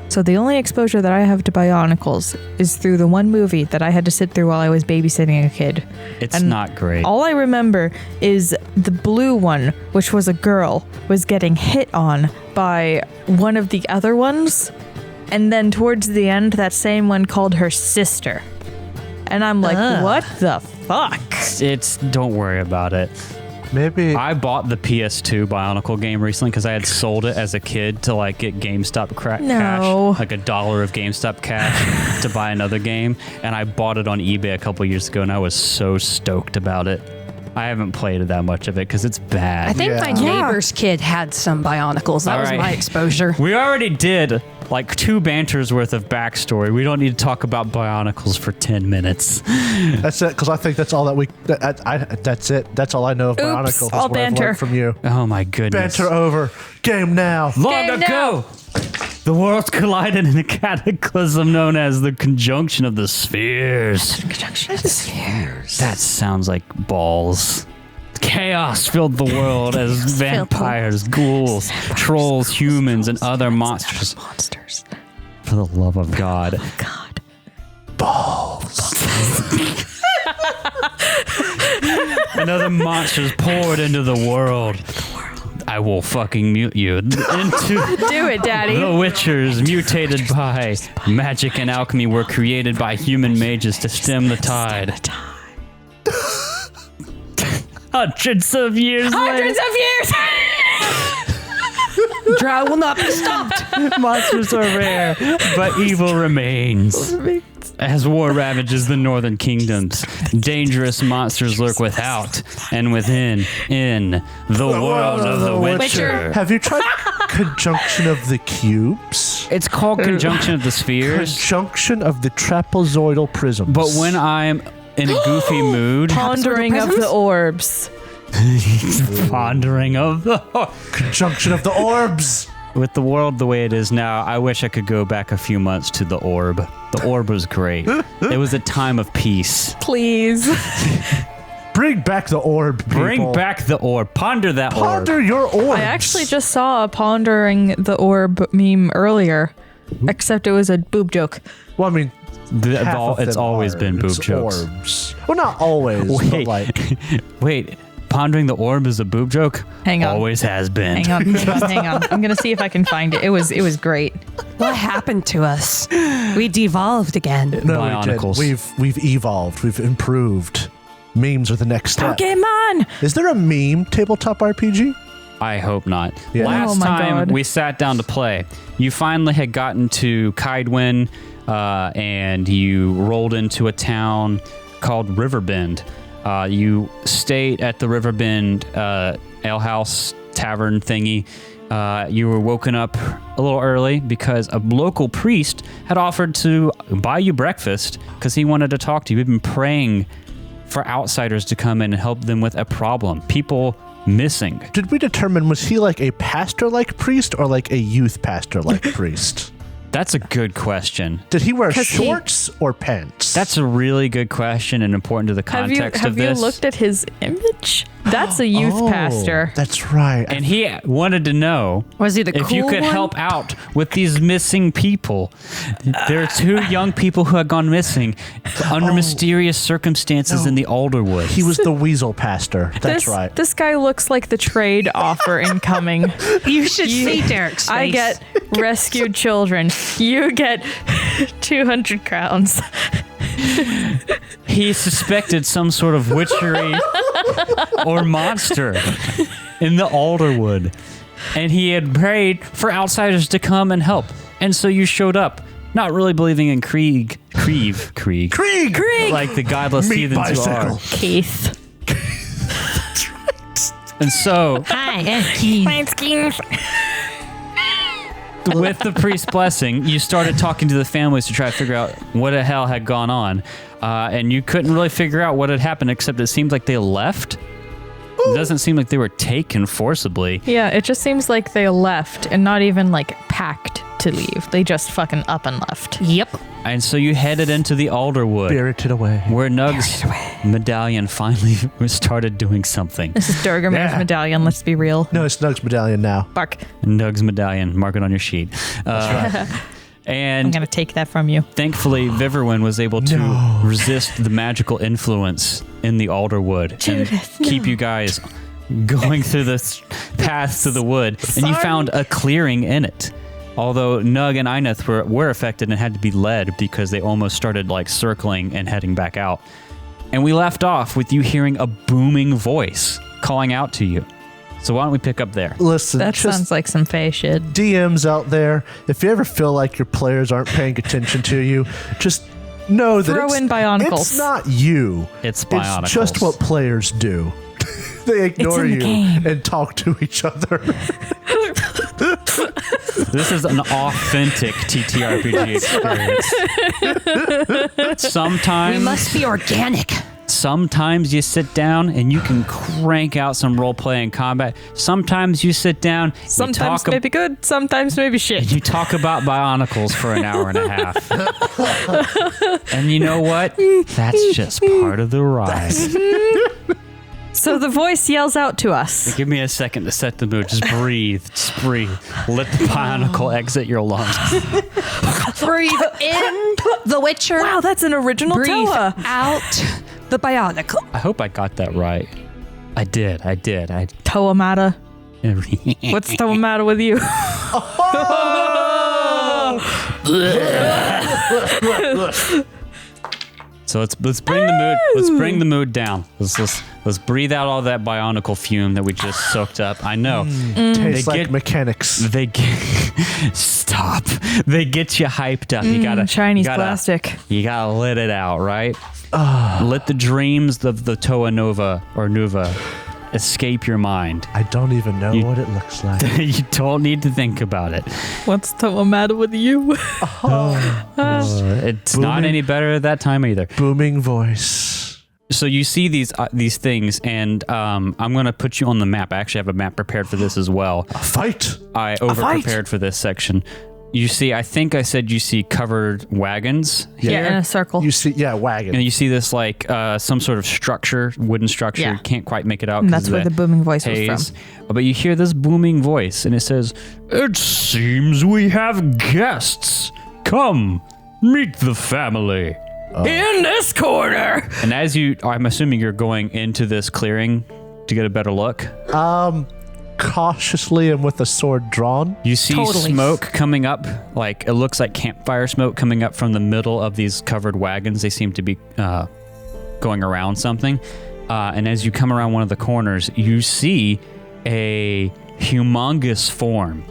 [SPEAKER 5] So the only exposure that I have to Bionicles is through the one movie that I had to sit through while I was babysitting a kid.
[SPEAKER 2] It's
[SPEAKER 5] And
[SPEAKER 2] not great.
[SPEAKER 5] All I remember is the blue one, which was a girl, was getting hit on by one of the other ones. And then towards the end, that same one called her sister. And I'm like, what the fuck?
[SPEAKER 2] Don't worry about it.
[SPEAKER 3] Maybe
[SPEAKER 2] I bought the PS2 Bionicle game recently because I had sold it as a kid to get GameStop cash, like $1 of GameStop cash to buy another game, and I bought it on eBay a couple years ago, and I was so stoked about it. I haven't played that much of it because it's bad.
[SPEAKER 4] I think my neighbor's kid had some Bionicles. That
[SPEAKER 2] All
[SPEAKER 4] was
[SPEAKER 2] right.
[SPEAKER 4] my exposure.
[SPEAKER 2] We already did 2 banters worth of backstory. We don't need to talk about Bionicles for 10 minutes.
[SPEAKER 3] that's it, because I think that's all that we. That's it. That's all I know of Bionicle. That's
[SPEAKER 5] all
[SPEAKER 3] what I've
[SPEAKER 5] banter.
[SPEAKER 3] learned from you.
[SPEAKER 2] Oh my goodness.
[SPEAKER 3] Banter over. Game now.
[SPEAKER 2] Long
[SPEAKER 5] Game
[SPEAKER 2] ago, the worlds collided in a cataclysm known as the conjunction of the spheres.
[SPEAKER 5] Conjunction of the spheres.
[SPEAKER 2] That sounds like balls. Chaos filled the world as vampires, ghouls, trolls, humans, and other monsters. For the love of God.
[SPEAKER 5] God.
[SPEAKER 2] And other monsters poured into the world. I will fucking mute you. Into
[SPEAKER 5] Do it, Daddy.
[SPEAKER 2] the Witchers, mutated by magic and alchemy, were created by human mages to stem the tide. Hundreds of years later.
[SPEAKER 4] Drought will not be stopped.
[SPEAKER 2] Monsters are rare, but evil remains. As war ravages the northern kingdoms, dangerous monsters lurk without and within in the world of the Witcher.
[SPEAKER 3] Have you tried Conjunction of the Cubes?
[SPEAKER 2] It's called Conjunction of the Spheres,
[SPEAKER 3] Conjunction of the Trapezoidal Prisms.
[SPEAKER 2] but when I'm in a goofy mood,
[SPEAKER 5] Pondering of the orbs.
[SPEAKER 2] pondering of the
[SPEAKER 3] Conjunction of the Orbs.
[SPEAKER 2] with the world the way it is now, I wish I could go back a few months to the orb. The orb was great. It was a time of peace.
[SPEAKER 5] Please.
[SPEAKER 3] Bring back the orb, people.
[SPEAKER 2] Bring back the orb. Ponder that orb.
[SPEAKER 3] Ponder your orbs.
[SPEAKER 5] I actually just saw a pondering the orb meme earlier. Except it was a boob joke.
[SPEAKER 3] Well, I mean,
[SPEAKER 2] It's always been boob jokes.
[SPEAKER 3] Orbs. Well, not always, but like...
[SPEAKER 2] Wait, pondering the orb is a boob joke?
[SPEAKER 5] Hang on.
[SPEAKER 2] Always has been.
[SPEAKER 5] Hang on. I'm gonna see if I can find it. It was great.
[SPEAKER 4] What happened to us? We devolved again.
[SPEAKER 3] No,
[SPEAKER 2] Bionicles.
[SPEAKER 3] we did. We've evolved. We've improved. Memes are the next step.
[SPEAKER 5] Pokemon!
[SPEAKER 3] Is there a meme tabletop RPG?
[SPEAKER 2] I hope not.
[SPEAKER 3] Yeah.
[SPEAKER 2] Last
[SPEAKER 5] Oh my
[SPEAKER 2] time
[SPEAKER 5] God.
[SPEAKER 2] we sat down to play, you finally had gotten to Kaidwin, and you rolled into a town called Riverbend. You stayed at the Riverbend alehouse tavern thingy. You were woken up a little early because a local priest had offered to buy you breakfast because he wanted to talk to you. We've been praying for outsiders to come in and help them with a problem. People missing.
[SPEAKER 3] Did we determine, was he like a pastor-like priest or like a youth pastor-like priest?
[SPEAKER 2] That's a good question.
[SPEAKER 3] Did he wear
[SPEAKER 5] 'Cause
[SPEAKER 3] shorts or pants?
[SPEAKER 2] That's a really good question and important to the context of this.
[SPEAKER 5] Have you looked at his image? That's a youth pastor.
[SPEAKER 3] That's right.
[SPEAKER 2] And he wanted to know
[SPEAKER 4] Was he the
[SPEAKER 2] if
[SPEAKER 4] cool
[SPEAKER 2] you could
[SPEAKER 4] one?
[SPEAKER 2] help out with these missing people. There are two young people who had gone missing under mysterious circumstances in the Alderwood.
[SPEAKER 3] He was the weasel pastor. That's right.
[SPEAKER 5] This guy looks like the trade offer incoming.
[SPEAKER 4] You should see Derek's face.
[SPEAKER 5] I get rescued children. You get 200 crowns.
[SPEAKER 2] He suspected some sort of witchery or monster in the Alderwood. And he had prayed for outsiders to come and help. And so you showed up, not really believing in Krieg. Like the godless
[SPEAKER 3] Meat
[SPEAKER 2] heathens you
[SPEAKER 3] bicycle.
[SPEAKER 2] are.
[SPEAKER 5] Keith.
[SPEAKER 2] And so,
[SPEAKER 4] Hi, I'm Keith.
[SPEAKER 2] with the priest's blessing, you started talking to the families to try to figure out what the hell had gone on. And you couldn't really figure out what had happened, except it seemed like they left. It doesn't seem like they were taken forcibly.
[SPEAKER 5] Yeah, it just seems like they left and not even like packed to leave. They just fucking up and left.
[SPEAKER 4] Yep.
[SPEAKER 2] And so you headed into the Alderwood,
[SPEAKER 3] Spirited away.
[SPEAKER 2] where Nug's medallion finally started doing something.
[SPEAKER 5] This is Durgamir's
[SPEAKER 3] Yeah.
[SPEAKER 5] medallion, let's be real.
[SPEAKER 3] No, it's Nug's medallion now.
[SPEAKER 5] Bark.
[SPEAKER 2] Nug's medallion, mark it on your sheet.
[SPEAKER 5] I'm
[SPEAKER 2] And
[SPEAKER 5] gonna take that from you.
[SPEAKER 2] thankfully, Viverwin was able to resist the magical influence in the Alderwood and keep you guys going through this path to the wood. And you found a clearing in it. Although Nug and Ineth were affected and had to be led because they almost started like circling and heading back out. And we left off with you hearing a booming voice calling out to you. So why don't we pick up there?
[SPEAKER 3] Listen,
[SPEAKER 5] That
[SPEAKER 3] just
[SPEAKER 5] sounds like some Fae shit.
[SPEAKER 3] DMs out there, if you ever feel like your players aren't paying attention to you, just know that
[SPEAKER 5] Throw in Bionicles.
[SPEAKER 3] it's not you.
[SPEAKER 2] It's Bionicles.
[SPEAKER 3] It's just what players do. They ignore
[SPEAKER 5] in the
[SPEAKER 3] you
[SPEAKER 5] game.
[SPEAKER 3] and talk to each other.
[SPEAKER 2] This is an authentic TTRPG experience.
[SPEAKER 4] We must be organic.
[SPEAKER 2] Sometimes you sit down and you can crank out some role play and combat. Sometimes you sit down,
[SPEAKER 5] Sometimes maybe good, sometimes maybe shit.
[SPEAKER 2] you talk about Bionicles for an hour and a half. And you know what? That's just part of the ride.
[SPEAKER 5] So the voice yells out to us.
[SPEAKER 2] Give me a second to set the mood. Just breathe. Just breathe. Let the Bionicle exit your lungs.
[SPEAKER 4] Breathe in the Witcher.
[SPEAKER 5] Wow, that's an original
[SPEAKER 4] Breathe
[SPEAKER 5] Toa.
[SPEAKER 4] out the Bionicle.
[SPEAKER 2] I hope I got that right. I did.
[SPEAKER 5] Toa Mata. What's Toa Mata with you?
[SPEAKER 2] So let's bring the mood. Let's bring the mood down. Let's breathe out all that Bionicle fume that we just soaked up. I know.
[SPEAKER 3] Tastes
[SPEAKER 2] They
[SPEAKER 3] like
[SPEAKER 2] get-
[SPEAKER 3] mechanics.
[SPEAKER 2] They get stop. They get you hyped up. You gotta
[SPEAKER 5] Chinese
[SPEAKER 2] you gotta,
[SPEAKER 5] plastic.
[SPEAKER 2] You gotta let it out, right? Let the dreams of the Toa Nova or Nuva escape your mind.
[SPEAKER 3] I don't even know what it looks like.
[SPEAKER 2] You don't need to think about it.
[SPEAKER 5] What's Toa Mata with you?
[SPEAKER 2] It's not
[SPEAKER 3] Booming.
[SPEAKER 2] any better at that time either.
[SPEAKER 3] Booming voice.
[SPEAKER 2] So you see these things, and I'm gonna put you on the map. I actually have a map prepared for this as well.
[SPEAKER 3] A fight.
[SPEAKER 2] I over prepared for this section. You see, I think I said you see covered wagons here.
[SPEAKER 5] Yeah, in a circle.
[SPEAKER 3] You see, wagon.
[SPEAKER 2] And you see this like some sort of structure, wooden structure.
[SPEAKER 5] Yeah.
[SPEAKER 2] You can't quite make it out.
[SPEAKER 5] And
[SPEAKER 2] 'cause
[SPEAKER 5] that's
[SPEAKER 2] of
[SPEAKER 5] where the booming voice was
[SPEAKER 2] haze.
[SPEAKER 5] from.
[SPEAKER 2] But you hear this booming voice, and it says,
[SPEAKER 1] It seems we have guests. Come, meet the family.
[SPEAKER 5] In this corner.
[SPEAKER 2] and I'm assuming you're going into this clearing to get a better look.
[SPEAKER 3] Cautiously and with a sword drawn.
[SPEAKER 2] You see smoke coming up, like it looks like campfire smoke coming up from the middle of these covered wagons. They seem to be going around something. And as you come around one of the corners, you see a humongous form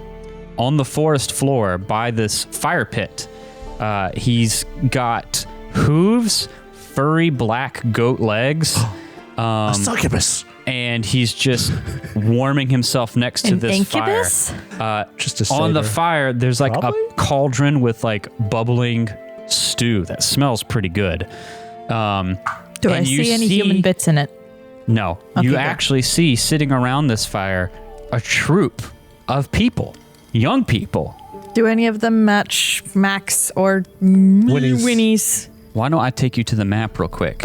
[SPEAKER 2] on the forest floor by this fire pit. He's got hooves, furry black goat legs.
[SPEAKER 3] A succubus.
[SPEAKER 2] And he's just warming himself next to this
[SPEAKER 5] incubus?
[SPEAKER 2] fire.
[SPEAKER 3] Just to
[SPEAKER 2] On the
[SPEAKER 3] savor.
[SPEAKER 2] fire, there's like
[SPEAKER 3] Probably?
[SPEAKER 2] a cauldron with like bubbling stew that smells pretty good.
[SPEAKER 5] Do I
[SPEAKER 2] and you
[SPEAKER 5] see any
[SPEAKER 2] see-
[SPEAKER 5] human bits in it?
[SPEAKER 2] No,
[SPEAKER 5] Okay,
[SPEAKER 2] you
[SPEAKER 5] good.
[SPEAKER 2] actually see sitting around this fire a troop of people, young people.
[SPEAKER 5] Do any of them match Max or
[SPEAKER 3] Winnie's.
[SPEAKER 5] Winnie's?
[SPEAKER 2] Why don't I take you to the map real quick?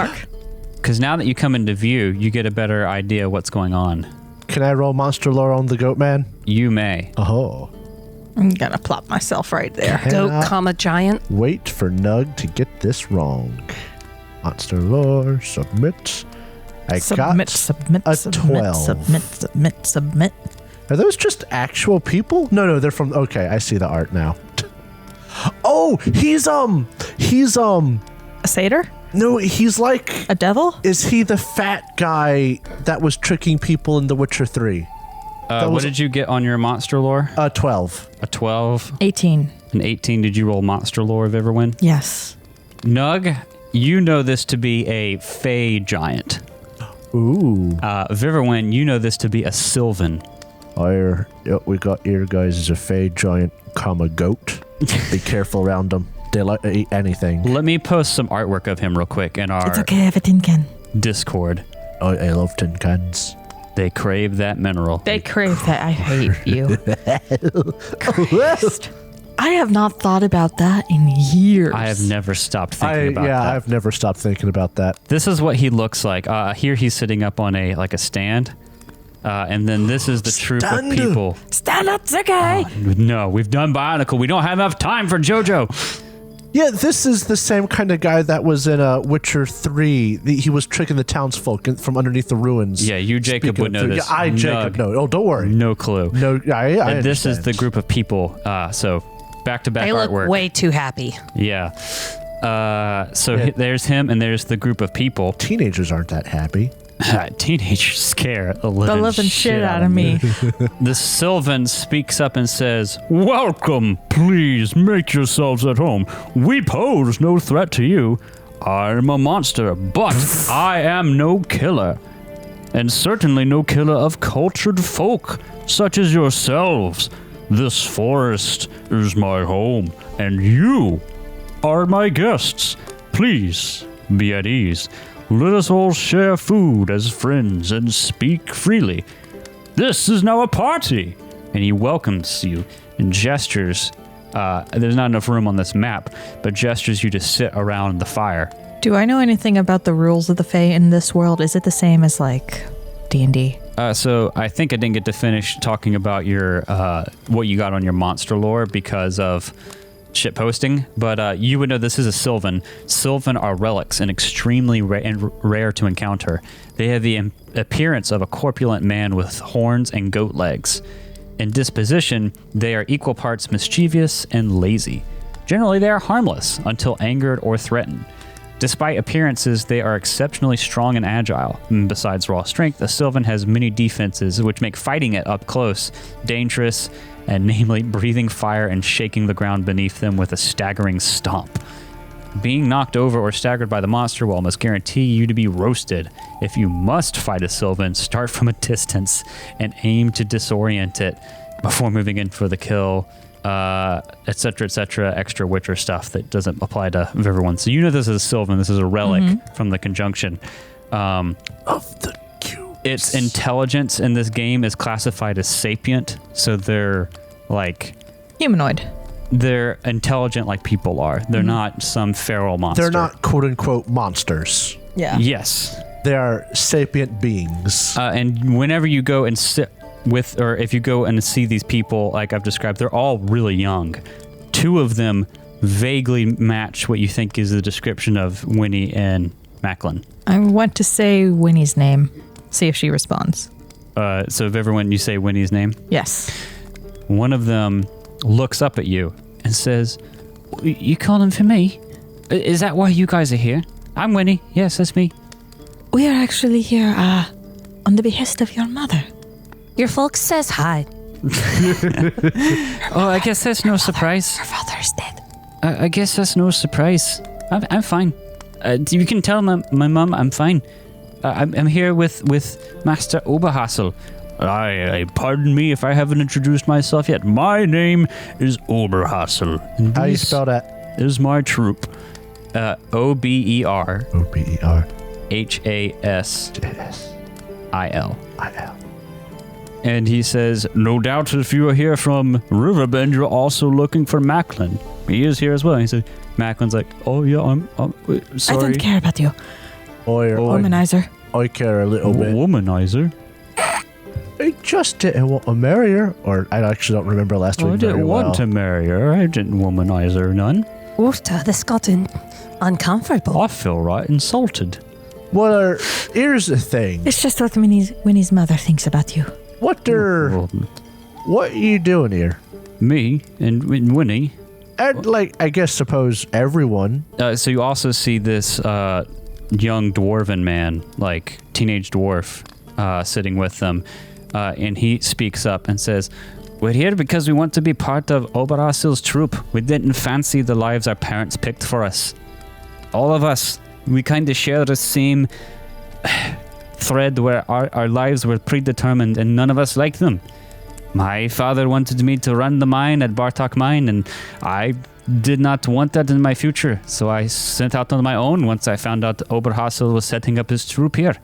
[SPEAKER 2] Because now that you come into view, you get a better idea what's going on.
[SPEAKER 3] Can I roll monster lore on the goat man?
[SPEAKER 2] You may.
[SPEAKER 3] Oh.
[SPEAKER 5] I'm gonna plop myself right there.
[SPEAKER 4] Goat,
[SPEAKER 3] Cannot
[SPEAKER 4] comma, giant.
[SPEAKER 3] Wait for Nug to get this wrong. Monster lore, submit. I got
[SPEAKER 5] submit,
[SPEAKER 3] a
[SPEAKER 5] submit,
[SPEAKER 3] 12.
[SPEAKER 5] submit.
[SPEAKER 3] Are those just actual people? No, they're from. Okay, I see the art now. Oh, he's
[SPEAKER 5] A satyr?
[SPEAKER 3] no, he's like.
[SPEAKER 5] A devil?
[SPEAKER 3] Is he the fat guy that was tricking people in The Witcher 3?
[SPEAKER 2] What
[SPEAKER 3] was-
[SPEAKER 2] did you get on your monster lore?
[SPEAKER 3] 12.
[SPEAKER 2] A 12,
[SPEAKER 5] 18.
[SPEAKER 2] an 18. Did you roll monster lore, Viverwin?
[SPEAKER 5] Yes.
[SPEAKER 2] Nug, you know this to be a fey giant.
[SPEAKER 3] Ooh.
[SPEAKER 2] Viverwin, you know this to be a sylvan.
[SPEAKER 3] We got here, guys, is a fey giant, comma, goat. Be careful around them. They like to eat anything.
[SPEAKER 2] Let me post some artwork of him real quick in our
[SPEAKER 5] It's okay, I have a tin can.
[SPEAKER 2] Discord.
[SPEAKER 3] I love tin cans.
[SPEAKER 2] They crave that mineral.
[SPEAKER 5] They crave that. I hate you. Christ. I have not thought about that in years.
[SPEAKER 2] I have never stopped thinking about that.
[SPEAKER 3] I've never stopped thinking about that.
[SPEAKER 2] This is what he looks like. Here he's sitting up on a stand. And then this is the troop of
[SPEAKER 3] Stand.
[SPEAKER 2] people.
[SPEAKER 5] Stand up, it's okay.
[SPEAKER 2] No, we've done Bionicle. We don't have enough time for JoJo.
[SPEAKER 3] Yeah, this is the same kind of guy that was in Witcher 3. He was tricking the townsfolk from underneath the ruins.
[SPEAKER 2] Yeah, you, Jacob,
[SPEAKER 3] Speaking
[SPEAKER 2] would
[SPEAKER 3] of
[SPEAKER 2] know
[SPEAKER 3] three-
[SPEAKER 2] this.
[SPEAKER 3] Yeah, I, Jacob,
[SPEAKER 2] Nug,
[SPEAKER 3] know. Oh, don't worry.
[SPEAKER 2] No clue.
[SPEAKER 3] No, I
[SPEAKER 2] And this is the
[SPEAKER 3] understand.
[SPEAKER 2] group of people. So back-to-back
[SPEAKER 4] They look
[SPEAKER 2] artwork.
[SPEAKER 4] way too happy.
[SPEAKER 2] Yeah. So
[SPEAKER 3] Yeah.
[SPEAKER 2] there's him, and there's the group of people.
[SPEAKER 3] Teenagers aren't that happy.
[SPEAKER 2] Teenagers scare the living,
[SPEAKER 5] Shit out of me.
[SPEAKER 2] The Sylvan speaks up and says,
[SPEAKER 1] Welcome. Please make yourselves at home. We pose no threat to you. I'm a monster, but I am no killer. And certainly no killer of cultured folk, such as yourselves. This forest is my home, and you are my guests. Please be at ease. Let us all share food as friends and speak freely. This is now a party.
[SPEAKER 2] and he welcomes you and gestures. There's not enough room on this map, but gestures you to sit around the fire.
[SPEAKER 5] Do I know anything about the rules of the Fae in this world? Is it the same as like D&D?
[SPEAKER 2] So I think I didn't get to finish talking about your what you got on your monster lore because of shit posting, but you would know this is a Sylvan. Sylvan are relics and extremely rare to encounter. They have the appearance of a corpulent man with horns and goat legs. In disposition, they are equal parts mischievous and lazy. Generally, they are harmless until angered or threatened. Despite appearances, they are exceptionally strong and agile. Besides raw strength, a Sylvan has many defenses which make fighting it up close dangerous, and namely breathing fire and shaking the ground beneath them with a staggering stomp. Being knocked over or staggered by the monster will almost guarantee you to be roasted. If you must fight a Sylvan, start from a distance and aim to disorient it before moving in for the kill, etc., extra Witcher stuff that doesn't apply to everyone. So you know this is a Sylvan. This is a relic from the conjunction.
[SPEAKER 3] Of the cube.
[SPEAKER 2] Its intelligence in this game is classified as sapient, so they're like...
[SPEAKER 5] Humanoid.
[SPEAKER 2] they're intelligent like people are. They're not some feral monster.
[SPEAKER 3] They're not quote unquote monsters.
[SPEAKER 5] Yeah.
[SPEAKER 2] Yes.
[SPEAKER 3] They are sapient beings.
[SPEAKER 2] And whenever you go and sit with, or if you go and see these people like I've described, they're all really young. 2 of them vaguely match what you think is the description of Winnie and Macklin.
[SPEAKER 5] I want to say Winnie's name. See if she responds.
[SPEAKER 2] So if everyone, you say Winnie's name?
[SPEAKER 5] Yes.
[SPEAKER 2] One of them looks up at you and says, "You calling for me? Is that why you guys are here? I'm Winnie. Yes, that's me."
[SPEAKER 5] We are actually here on the behest of your mother.
[SPEAKER 4] Your folks says hi.
[SPEAKER 2] Oh, I guess that's no surprise.
[SPEAKER 5] Her father's dead.
[SPEAKER 2] I guess that's no surprise. I'm fine. You can tell my mum I'm fine. I'm here with Master Oberhassel. I pardon me if I haven't introduced myself yet. My name is Oberhassel.
[SPEAKER 3] How you spell that?
[SPEAKER 2] Is my troop. Ober.
[SPEAKER 3] Ober.
[SPEAKER 2] Hasil. And he says, "No doubt if you are here from Riverbend, you're also looking for Macklin." He is here as well. He said, Macklin's like, "Oh yeah, I'm sorry."
[SPEAKER 5] I don't care about you. Womanizer.
[SPEAKER 3] I care a little bit.
[SPEAKER 2] Womanizer?
[SPEAKER 3] I just didn't want to marry her. Or I actually don't remember last week.
[SPEAKER 2] I didn't want to marry her. I didn't womanize her none.
[SPEAKER 4] Oofta, this gotten uncomfortable.
[SPEAKER 2] I feel right insulted.
[SPEAKER 3] Well, here's the thing.
[SPEAKER 5] It's just what Winnie's mother thinks about you.
[SPEAKER 3] What are you doing here?
[SPEAKER 2] Me and Winnie.
[SPEAKER 3] And I guess suppose everyone.
[SPEAKER 2] So you also see this young dwarven man, like teenage dwarf, sitting with them. And he speaks up and says, "We're here because we want to be part of Oberhassel's troop. We didn't fancy the lives our parents picked for us. All of us, we kind of share the same thread where our lives were predetermined and none of us liked them. My father wanted me to run the mine at Bartok Mine, and I did not want that in my future, so I set out on my own once I found out Oberhassel was setting up his troop here.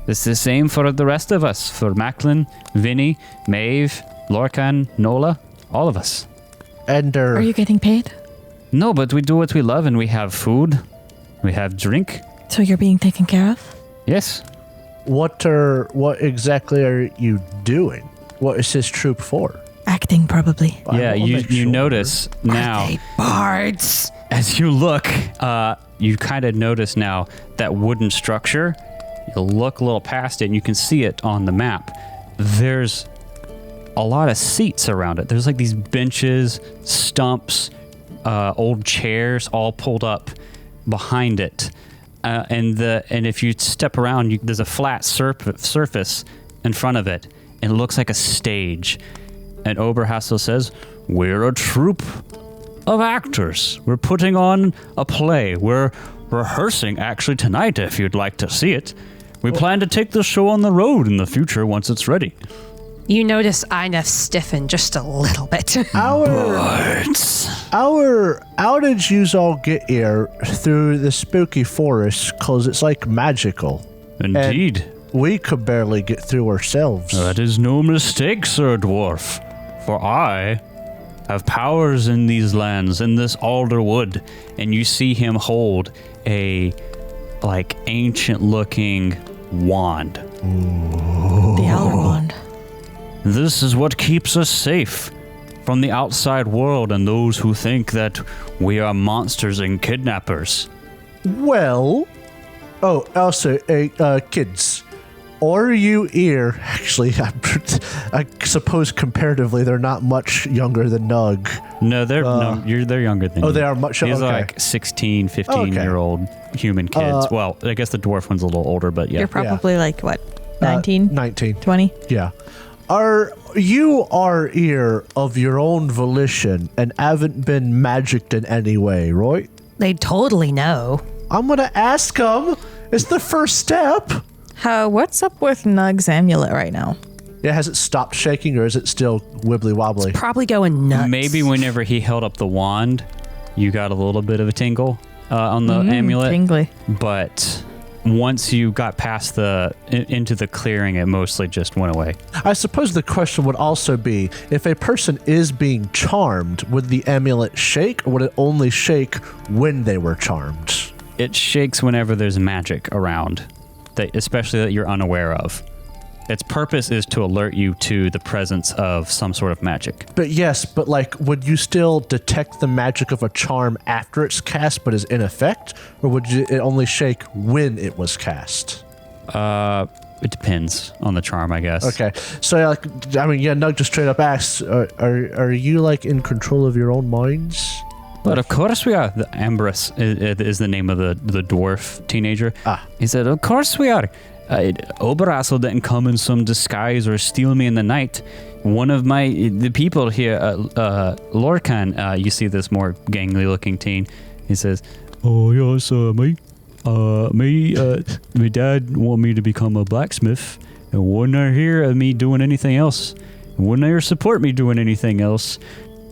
[SPEAKER 2] It's the same for the rest of us, for Macklin, Vinny, Maeve, Lorcan, Nola, all of us."
[SPEAKER 3] And
[SPEAKER 5] Are you getting paid?
[SPEAKER 2] No, but we do what we love, and we have food, we have drink.
[SPEAKER 5] So you're being taken care of?
[SPEAKER 2] Yes.
[SPEAKER 3] what exactly are you doing? What is his troop for?
[SPEAKER 5] Acting, probably.
[SPEAKER 2] Yeah, you notice now.
[SPEAKER 4] Are they bards?
[SPEAKER 2] As you look, you kind of notice now that wooden structure. You look a little past it, and you can see it on the map. There's a lot of seats around it. There's like these benches, stumps, old chairs, all pulled up behind it. And if you step around, there's a flat surface in front of it, and it looks like a stage. And Oberhassel says, "We're a troupe of actors. We're putting on a play. We're rehearsing actually tonight if you'd like to see it. We plan to take the show on the road in the future once it's ready."
[SPEAKER 4] You notice Inef stiffen just a little bit.
[SPEAKER 3] How did you all get here through the spooky forest? Because it's like magical.
[SPEAKER 2] Indeed.
[SPEAKER 3] And we could barely get through ourselves.
[SPEAKER 2] That is no mistake, Sir Dwarf. For I have powers in these lands, in this Alderwood. And you see him hold a, ancient-looking wand.
[SPEAKER 5] The Owler Wand.
[SPEAKER 2] This is what keeps us safe from the outside world and those who think that we are monsters and kidnappers.
[SPEAKER 3] Well, also, kids, are you here? Actually, I suppose comparatively they're not much younger than Nug.
[SPEAKER 2] No, they're younger than you.
[SPEAKER 3] Oh, they are much younger.
[SPEAKER 2] These are like 16, 15-year-old human kids. Well, I guess the dwarf one's a little older, but yeah.
[SPEAKER 5] You're probably 19?
[SPEAKER 3] 19.
[SPEAKER 5] 20?
[SPEAKER 3] Yeah. You are here of your own volition and haven't been magicked in any way, right?
[SPEAKER 4] They totally know.
[SPEAKER 3] I'm gonna ask them. It's the first step.
[SPEAKER 5] What's up with Nug's amulet right now?
[SPEAKER 3] Yeah, has it stopped shaking or is it still wibbly wobbly?
[SPEAKER 4] Probably going nuts.
[SPEAKER 2] Maybe whenever he held up the wand, you got a little bit of a tingle on the amulet.
[SPEAKER 5] Tingly.
[SPEAKER 2] But once you got past into the clearing, it mostly just went away.
[SPEAKER 3] I suppose the question would also be, if a person is being charmed, would the amulet shake, or would it only shake when they were charmed?
[SPEAKER 2] It shakes whenever there's magic around, especially that you're unaware of. Its purpose is to alert you to the presence of some sort of magic.
[SPEAKER 3] But yes, but like, would you still detect the magic of a charm after it's cast but is in effect? Or would it only shake when it was cast?
[SPEAKER 2] It depends on the charm, I guess.
[SPEAKER 3] Okay. So, Nug just straight up asks, are you, like, in control of your own minds?
[SPEAKER 2] But of course we are. The Ambience is the name of the dwarf teenager. He said, of course we are. Oberhassel didn't come in some disguise or steal me in the night. One of the people here, Lorcan, you see this more gangly looking teen. He says, "Oh yes, my dad wanted me to become a blacksmith, and wouldn't I hear of me doing anything else? Wouldn't I support me doing anything else?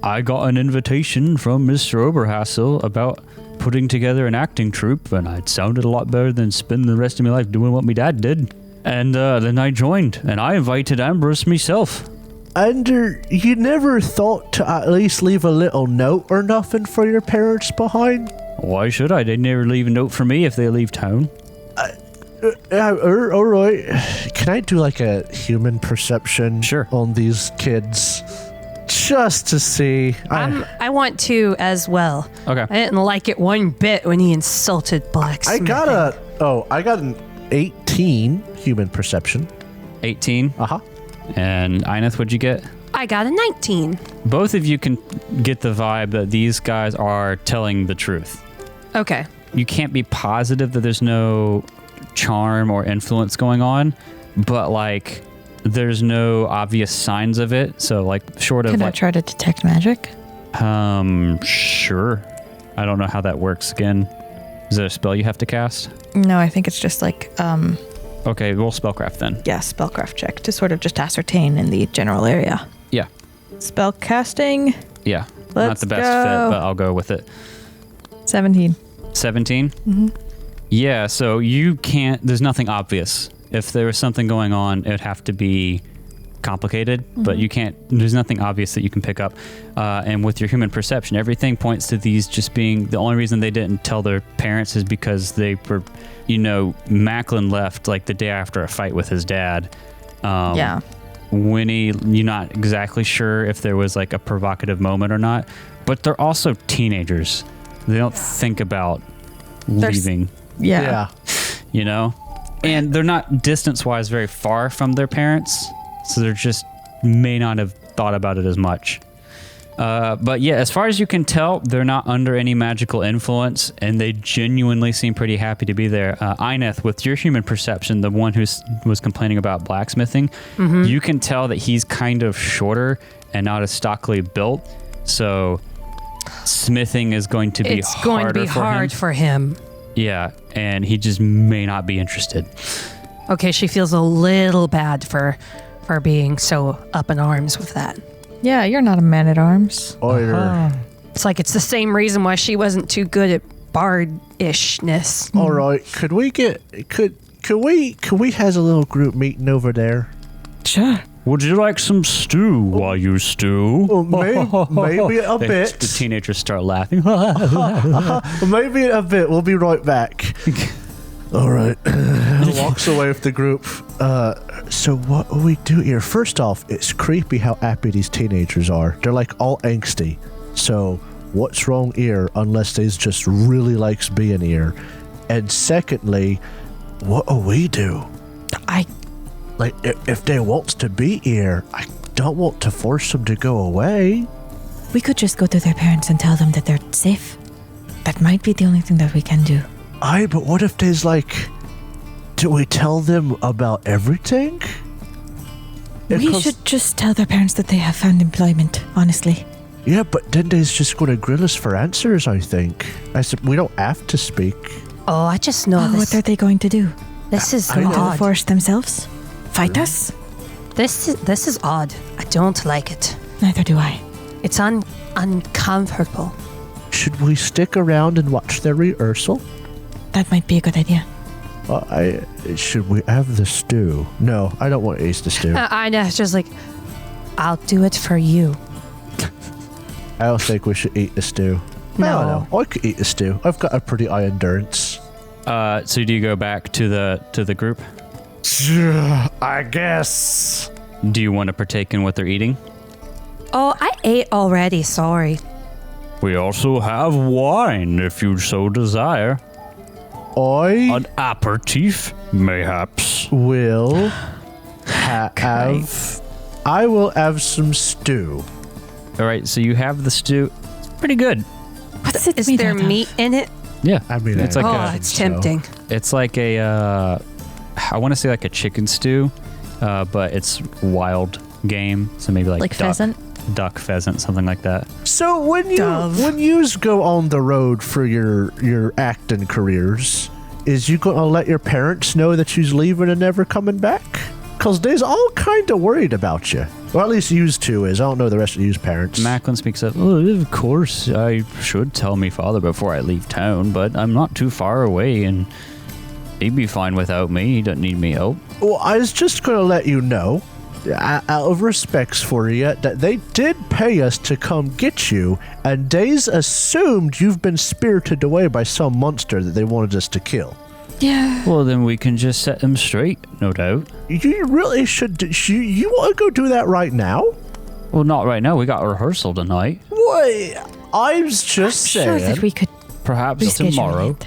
[SPEAKER 2] I got an invitation from Mr. Oberhassel about putting together an acting troupe, and it sounded a lot better than spending the rest of my life doing what my dad did. And then I joined, and I invited Ambrose myself."
[SPEAKER 3] And you never thought to at least leave a little note or nothing for your parents behind?
[SPEAKER 2] Why should I? They'd never leave a note for me if they leave town.
[SPEAKER 3] All right. Can I do like a human perception on these kids? Just to see.
[SPEAKER 4] I want to as well.
[SPEAKER 2] Okay.
[SPEAKER 4] I didn't like it one bit when he insulted blacksmithing.
[SPEAKER 3] I got an 18 human perception.
[SPEAKER 2] 18?
[SPEAKER 3] Uh-huh.
[SPEAKER 2] And Ineth, what'd you get?
[SPEAKER 4] I got a 19.
[SPEAKER 2] Both of you can get the vibe that these guys are telling the truth.
[SPEAKER 4] Okay.
[SPEAKER 2] You can't be positive that there's no charm or influence going on, but like there's no obvious signs of it. So like short of
[SPEAKER 5] Can I try to detect magic?
[SPEAKER 2] Sure. I don't know how that works again. Is there a spell you have to cast?
[SPEAKER 5] No, I think it's just like
[SPEAKER 2] Okay, roll spellcraft then.
[SPEAKER 5] yeah, spellcraft check to sort of just ascertain in the general area.
[SPEAKER 2] Yeah.
[SPEAKER 5] Spell casting,
[SPEAKER 2] Yeah. Not
[SPEAKER 5] Let's
[SPEAKER 2] the best
[SPEAKER 5] go.
[SPEAKER 2] fit, but I'll go with it.
[SPEAKER 5] 17.
[SPEAKER 2] 17? Mm-hmm. Yeah, so you can't, there's nothing obvious. If there was something going on, it would have to be complicated, but you can't, there's nothing obvious that you can pick up. And with your human perception, everything points to these just being, the only reason they didn't tell their parents is because they were, Macklin left like the day after a fight with his dad.
[SPEAKER 5] Yeah.
[SPEAKER 2] Winnie, you're not exactly sure if there was like a provocative moment or not, but they're also teenagers. They don't think about leaving,
[SPEAKER 5] Yeah.
[SPEAKER 2] and they're not distance-wise very far from their parents, so they're just may not have thought about it as much. But yeah, as far as you can tell, they're not under any magical influence, and they genuinely seem pretty happy to be there. Ineth, with your human perception, the one who was complaining about blacksmithing, you can tell that he's kind of shorter and not as stockily built, so smithing is going to be
[SPEAKER 4] It's going to be hard for him.
[SPEAKER 2] Yeah, and he just may not be interested.
[SPEAKER 4] Okay, she feels a little bad for being so up in arms with that.
[SPEAKER 5] Yeah, you're not a man-at-arms.
[SPEAKER 4] It's like it's the same reason why she wasn't too good at bard-ishness.
[SPEAKER 3] All right, could we have a little group meeting over there?
[SPEAKER 5] Sure.
[SPEAKER 1] Would you like some stew while you stew?
[SPEAKER 3] Well, maybe a bit.
[SPEAKER 2] The teenagers start laughing.
[SPEAKER 3] Maybe a bit. We'll be right back. All right. Walks away with the group. So what do we do here? First off, it's creepy how happy these teenagers are. They're like all angsty. So what's wrong here unless they just really likes being here? And secondly, what do we do? Like, if they wants to be here, I don't want to force them to go away.
[SPEAKER 6] We could just go to their parents and tell them that they're safe. That might be the only thing that we can do.
[SPEAKER 3] Aye, but what if there's like... Do we tell them about everything?
[SPEAKER 6] We should just tell their parents that they have found employment, honestly.
[SPEAKER 3] Yeah, but then they's just going to grill us for answers, I think. I said we don't have to speak.
[SPEAKER 4] Oh, I just know this.
[SPEAKER 6] What are they going to do?
[SPEAKER 4] This is
[SPEAKER 6] Go to the
[SPEAKER 4] odd.
[SPEAKER 6] forest themselves? Fight us?
[SPEAKER 4] This is odd. I don't like it.
[SPEAKER 6] Neither do I.
[SPEAKER 4] It's uncomfortable.
[SPEAKER 3] Should we stick around and watch their rehearsal?
[SPEAKER 6] That might be a good idea.
[SPEAKER 3] Should we have the stew? No, I don't want to eat the stew.
[SPEAKER 4] I know. It's just like, I'll do it for you.
[SPEAKER 3] I don't think we should eat the stew.
[SPEAKER 4] No.
[SPEAKER 3] I don't know. I could eat the stew. I've got a pretty high endurance.
[SPEAKER 2] So do you go back to the group?
[SPEAKER 3] I guess.
[SPEAKER 2] Do you want to partake in what they're eating?
[SPEAKER 4] Oh, I ate already. Sorry.
[SPEAKER 1] We also have wine, if you so desire.
[SPEAKER 3] I
[SPEAKER 1] An aperitif, mayhaps.
[SPEAKER 3] will have. I will have some stew.
[SPEAKER 2] All right, so you have the stew. It's pretty good.
[SPEAKER 6] What's it
[SPEAKER 4] Is
[SPEAKER 6] made
[SPEAKER 4] there
[SPEAKER 6] out of?
[SPEAKER 4] meat in it?
[SPEAKER 2] Yeah,
[SPEAKER 3] I mean,
[SPEAKER 2] it's
[SPEAKER 3] I
[SPEAKER 2] like
[SPEAKER 4] Oh,
[SPEAKER 2] a,
[SPEAKER 4] it's tempting.
[SPEAKER 2] it's like a, I want to say like a chicken stew, but it's wild game, so maybe like duck, pheasant, something like that.
[SPEAKER 3] So when you go on the road for your acting careers, is you gonna let your parents know that you's leaving and never coming back? Cause they's all kind of worried about you. Or at least used to is. I don't know the rest of you's parents.
[SPEAKER 1] Macklin speaks up. Oh, of course, I should tell me father before I leave town, but I'm not too far away, and he'd be fine without me. He doesn't need me help.
[SPEAKER 3] Well, I was just gonna let you know, out of respects for you, that they did pay us to come get you, and they's assumed you've been spirited away by some monster that they wanted us to kill.
[SPEAKER 6] Yeah.
[SPEAKER 1] Well, then we can just set them straight, no doubt.
[SPEAKER 3] You really should. You want to go do that right now?
[SPEAKER 1] Well, not right now. We got a rehearsal tonight.
[SPEAKER 3] What? I was just
[SPEAKER 6] Sure
[SPEAKER 3] saying.
[SPEAKER 6] that we could
[SPEAKER 1] Perhaps
[SPEAKER 6] reschedule
[SPEAKER 1] tomorrow.
[SPEAKER 6] it.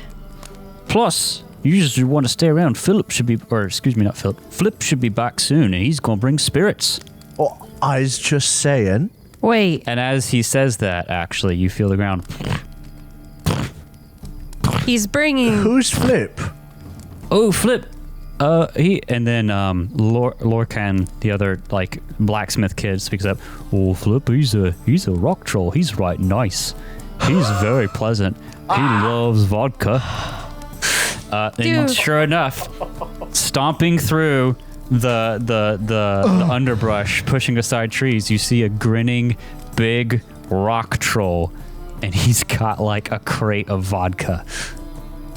[SPEAKER 1] Plus, you just want to stay around. Flip should be back soon, and he's going to bring spirits.
[SPEAKER 3] Oh, I was just saying.
[SPEAKER 4] Wait,
[SPEAKER 2] And as he says that, actually, you feel the ground.
[SPEAKER 4] he's bringing.
[SPEAKER 3] Who's Flip?
[SPEAKER 1] Oh, Flip.
[SPEAKER 2] And then Lorcan, the other like blacksmith kid, speaks up.
[SPEAKER 1] Oh, Flip, he's a rock troll. He's right nice. He's very pleasant. He loves vodka.
[SPEAKER 2] And
[SPEAKER 4] Dude.
[SPEAKER 2] sure enough, stomping through the underbrush, pushing aside trees, you see a grinning big rock troll, and he's got like a crate of vodka,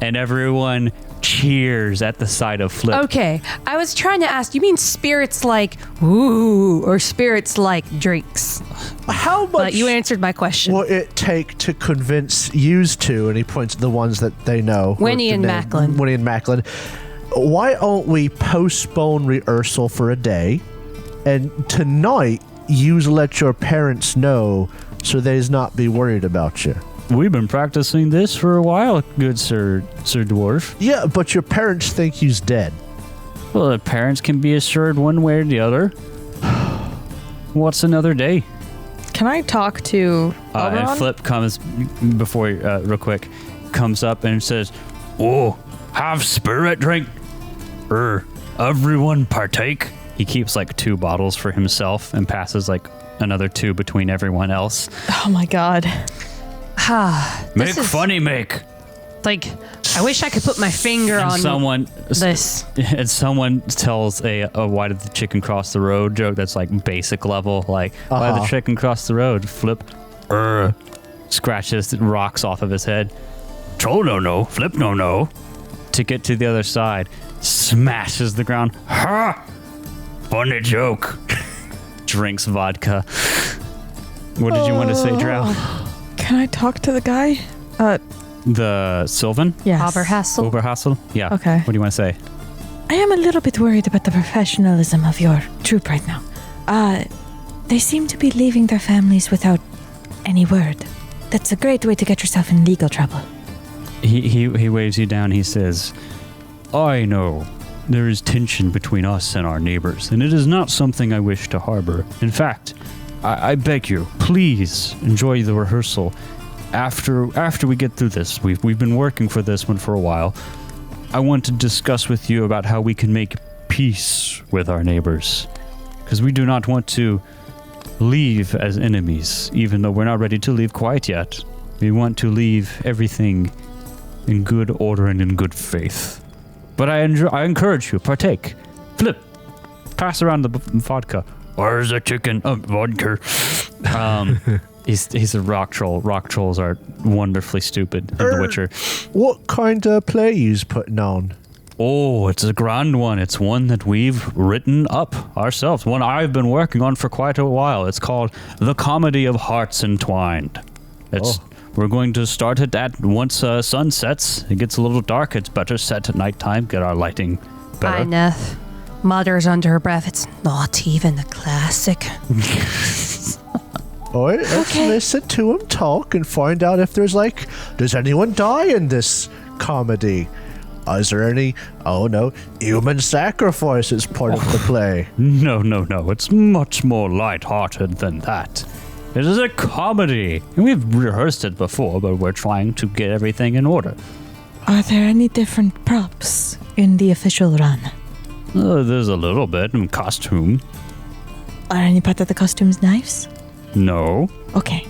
[SPEAKER 2] and everyone cheers at the sight of Flip.
[SPEAKER 4] Okay, I was trying to ask. You mean spirits like ooh, or spirits like drinks?
[SPEAKER 3] How much
[SPEAKER 4] But you answered my question.
[SPEAKER 3] will it take to convince yous two? And he points at the ones that they know.
[SPEAKER 4] Winnie and Macklin.
[SPEAKER 3] Winnie and Macklin. Why don't we postpone rehearsal for a day, and tonight yous let your parents know so they's not be worried about you.
[SPEAKER 1] We've been practicing this for a while, good Sir Dwarf.
[SPEAKER 3] Yeah, but your parents think you's dead.
[SPEAKER 1] Well, the parents can be assured one way or the other. What's another day?
[SPEAKER 5] Can I talk to
[SPEAKER 2] And
[SPEAKER 5] Alderwood?
[SPEAKER 2] Flip comes before real quick, comes up and says,
[SPEAKER 1] Oh, have spirit drink. Everyone partake.
[SPEAKER 2] he keeps like 2 bottles for himself and passes like another 2 between everyone else.
[SPEAKER 5] Oh my god.
[SPEAKER 1] Make
[SPEAKER 4] is-
[SPEAKER 1] funny make.
[SPEAKER 4] Like, I wish I could put my finger
[SPEAKER 2] And
[SPEAKER 4] on
[SPEAKER 2] someone
[SPEAKER 4] this.
[SPEAKER 2] and someone tells a why did the chicken cross the road joke that's like basic level, like why did the chicken cross the road? Flip scratches rocks off of his head.
[SPEAKER 1] Troll no, Flip no.
[SPEAKER 2] To get to the other side, smashes the ground,
[SPEAKER 1] Ha! Funny joke.
[SPEAKER 2] drinks vodka. What did you want to say, Drow?
[SPEAKER 5] Can I talk to the guy?
[SPEAKER 2] The Sylvan?
[SPEAKER 5] Yes.
[SPEAKER 4] Oberhassel.
[SPEAKER 2] Oberhassel? Yeah.
[SPEAKER 5] Okay.
[SPEAKER 2] What do you want to say?
[SPEAKER 6] I am a little bit worried about the professionalism of your troop right now. They seem to be leaving their families without any word. That's a great way to get yourself in legal trouble.
[SPEAKER 2] He waves you down. He says,
[SPEAKER 1] I know. There is tension between us and our neighbors, and it is not something I wish to harbor. In fact, I beg you, please enjoy the rehearsal. After we get through this, we've been working for this one for a while. I want to discuss with you about how we can make peace with our neighbors, because we do not want to leave as enemies, even though we're not ready to leave quite yet. We want to leave everything in good order and in good faith. But I encourage you, partake. Flip, pass around the vodka. Where's the chicken? Vodka.
[SPEAKER 2] he's a rock troll. Rock trolls are wonderfully stupid in The Witcher.
[SPEAKER 3] What kind of play yous putting on?
[SPEAKER 1] Oh, it's a grand one. It's one that we've written up ourselves. One I've been working on for quite a while. It's called The Comedy of Hearts Entwined. We're going to start it at once sun sets. It gets a little dark. It's better set at nighttime. Get our lighting better.
[SPEAKER 4] Ineth mutters under her breath, it's not even a classic.
[SPEAKER 3] All right, let's listen to him talk and find out if there's does anyone die in this comedy? Is there any, human sacrifice as part of the play?
[SPEAKER 1] No. It's much more lighthearted than that. It is a comedy. We've rehearsed it before, but we're trying to get everything in order.
[SPEAKER 6] Are there any different props in the official run?
[SPEAKER 1] There's a little bit in costume.
[SPEAKER 6] Are any part of the costumes knives?
[SPEAKER 1] No.
[SPEAKER 6] Okay.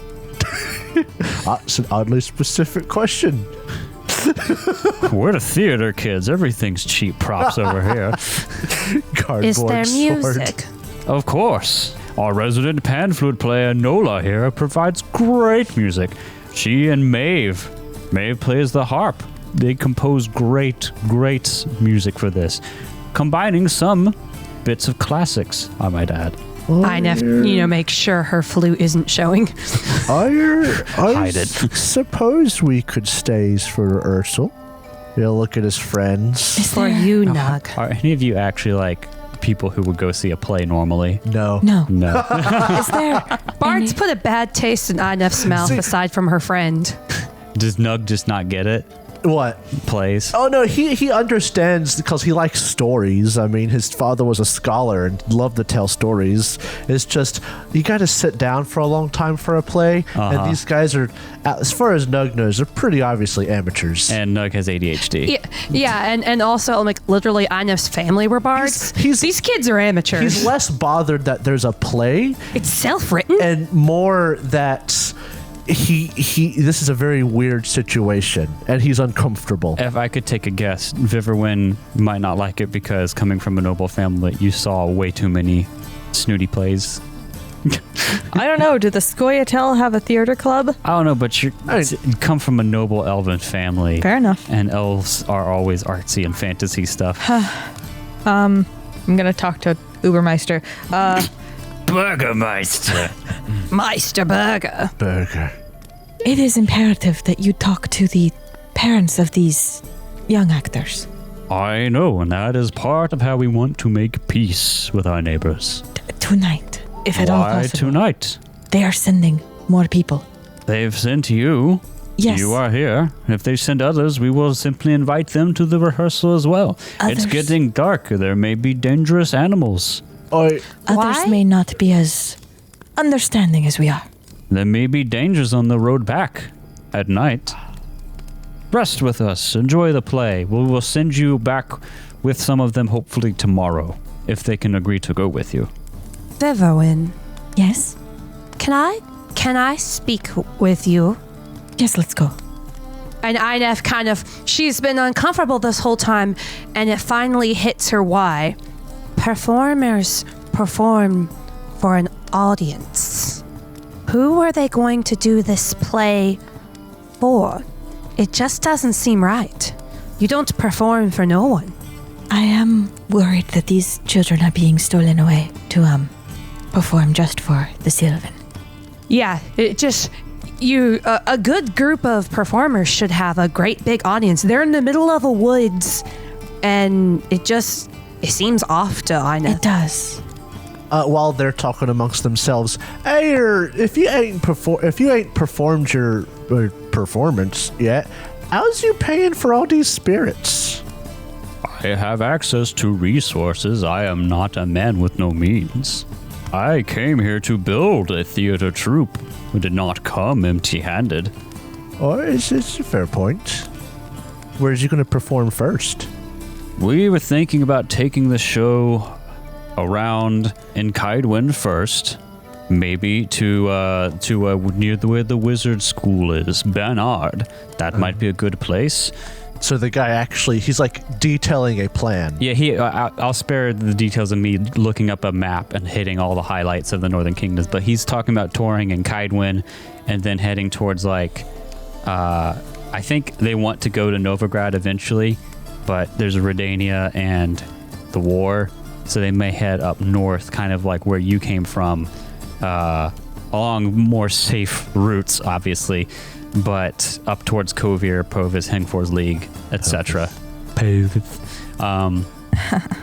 [SPEAKER 3] That's an oddly specific question.
[SPEAKER 1] We're the theater kids. Everything's cheap props over here.
[SPEAKER 3] Cardboard
[SPEAKER 4] Is there
[SPEAKER 3] sword.
[SPEAKER 4] music?
[SPEAKER 1] Of course. Our resident pan flute player, Nola, here provides great music. She and Maeve. Maeve plays the harp. They compose great music for this, combining some bits of classics, I might add.
[SPEAKER 4] Ineth, make sure her flute isn't showing.
[SPEAKER 3] I
[SPEAKER 1] it.
[SPEAKER 3] suppose we could stays for rehearsal. Look at his friends.
[SPEAKER 4] For you, Nug.
[SPEAKER 2] Are any of you actually people who would go see a play normally?
[SPEAKER 3] No.
[SPEAKER 2] No.
[SPEAKER 6] Is there
[SPEAKER 4] Bart's put a bad taste in Ineth's mouth aside from her friend.
[SPEAKER 2] Does Nug just not get it?
[SPEAKER 3] What?
[SPEAKER 2] Plays?
[SPEAKER 3] Oh no, he understands because he likes stories. I mean, his father was a scholar and loved to tell stories. It's just you got to sit down for a long time for a play, and these guys are, as far as Nug knows, they're pretty obviously amateurs.
[SPEAKER 2] And Nug has ADHD.
[SPEAKER 4] Yeah, and also literally Ineth's family were bards. These kids are amateurs.
[SPEAKER 3] He's less bothered that there's a play.
[SPEAKER 4] It's self-written.
[SPEAKER 3] And more that this is a very weird situation and he's uncomfortable.
[SPEAKER 2] If I could take a guess, Viverwin might not like it because coming from a noble family, you saw way too many snooty plays.
[SPEAKER 5] I don't know. Do the Scoia'tael have a theater club?
[SPEAKER 2] I don't know, but you come from a noble elven family.
[SPEAKER 5] Fair enough.
[SPEAKER 2] And elves are always artsy and fantasy stuff.
[SPEAKER 5] I'm going to talk to Ubermeister.
[SPEAKER 1] Burgermeister.
[SPEAKER 4] Meister Burger.
[SPEAKER 6] It is imperative that you talk to the parents of these young actors.
[SPEAKER 1] I know, and that is part of how we want to make peace with our neighbors.
[SPEAKER 6] Tonight, if at all
[SPEAKER 1] Why
[SPEAKER 6] possible.
[SPEAKER 1] tonight?
[SPEAKER 6] They are sending more people.
[SPEAKER 1] They've sent you.
[SPEAKER 6] Yes.
[SPEAKER 1] You are here. If they send others, we will simply invite them to the rehearsal as well. It's
[SPEAKER 6] Others?
[SPEAKER 1] getting dark. There may be dangerous animals.
[SPEAKER 6] Others
[SPEAKER 4] Why?
[SPEAKER 6] may not be as understanding as we are.
[SPEAKER 1] There may be dangers on the road back at night. Rest with us. Enjoy the play. We will send you back with some of them hopefully tomorrow, if they can agree to go with you.
[SPEAKER 4] Viverwin,
[SPEAKER 6] Yes?
[SPEAKER 4] can I speak with you?
[SPEAKER 6] Yes, let's go.
[SPEAKER 4] And Ineth she's been uncomfortable this whole time, and it finally hits her why. Performers perform for an audience. Who are they going to do this play for? It just doesn't seem right. You don't perform for no one.
[SPEAKER 6] I am worried that these children are being stolen away to perform just for the Sylvan.
[SPEAKER 4] Yeah, it just a good group of performers should have a great big audience. They're in the middle of a woods, and it seems off to Ineth.
[SPEAKER 6] It does.
[SPEAKER 3] While they're talking amongst themselves, hey, if you ain't performed your performance yet, how's you paying for all these spirits?
[SPEAKER 1] I have access to resources. I am not a man with no means. I came here to build a theater troupe. We did not come empty-handed.
[SPEAKER 3] Oh, it's a fair point. Where's you going to perform first?
[SPEAKER 1] We were thinking about taking the show around in Kaidwin first, maybe to near where the wizard school is, Bernard. That might be a good place.
[SPEAKER 3] So the guy actually, he's detailing a plan.
[SPEAKER 2] Yeah, I'll spare the details of me looking up a map and hitting all the highlights of the Northern Kingdoms, but he's talking about touring in Kaidwin and then heading towards I think they want to go to Novigrad eventually, but there's Redania and the war, so they may head up north, kind of like where you came from, along more safe routes, obviously, but up towards Kovir, Provis, Hengfor's League, etc.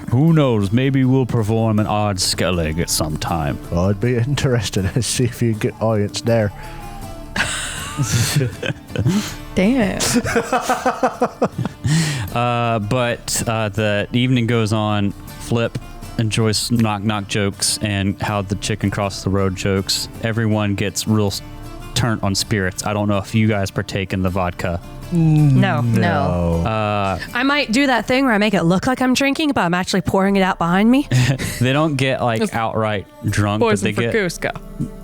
[SPEAKER 2] Who knows? Maybe we'll perform an odd skellig at some time.
[SPEAKER 3] Well, it'd be interesting to see if you get audience there.
[SPEAKER 5] Damn.
[SPEAKER 2] But the evening goes on. Flip enjoys knock-knock jokes and how the chicken crossed the road jokes. Everyone gets real turnt on spirits. I don't know if you guys partake in the vodka.
[SPEAKER 4] No.
[SPEAKER 2] I
[SPEAKER 4] might do that thing where I make it look like I'm drinking, but I'm actually pouring it out behind me.
[SPEAKER 2] They don't get like outright drunk, but they get
[SPEAKER 5] Cusco.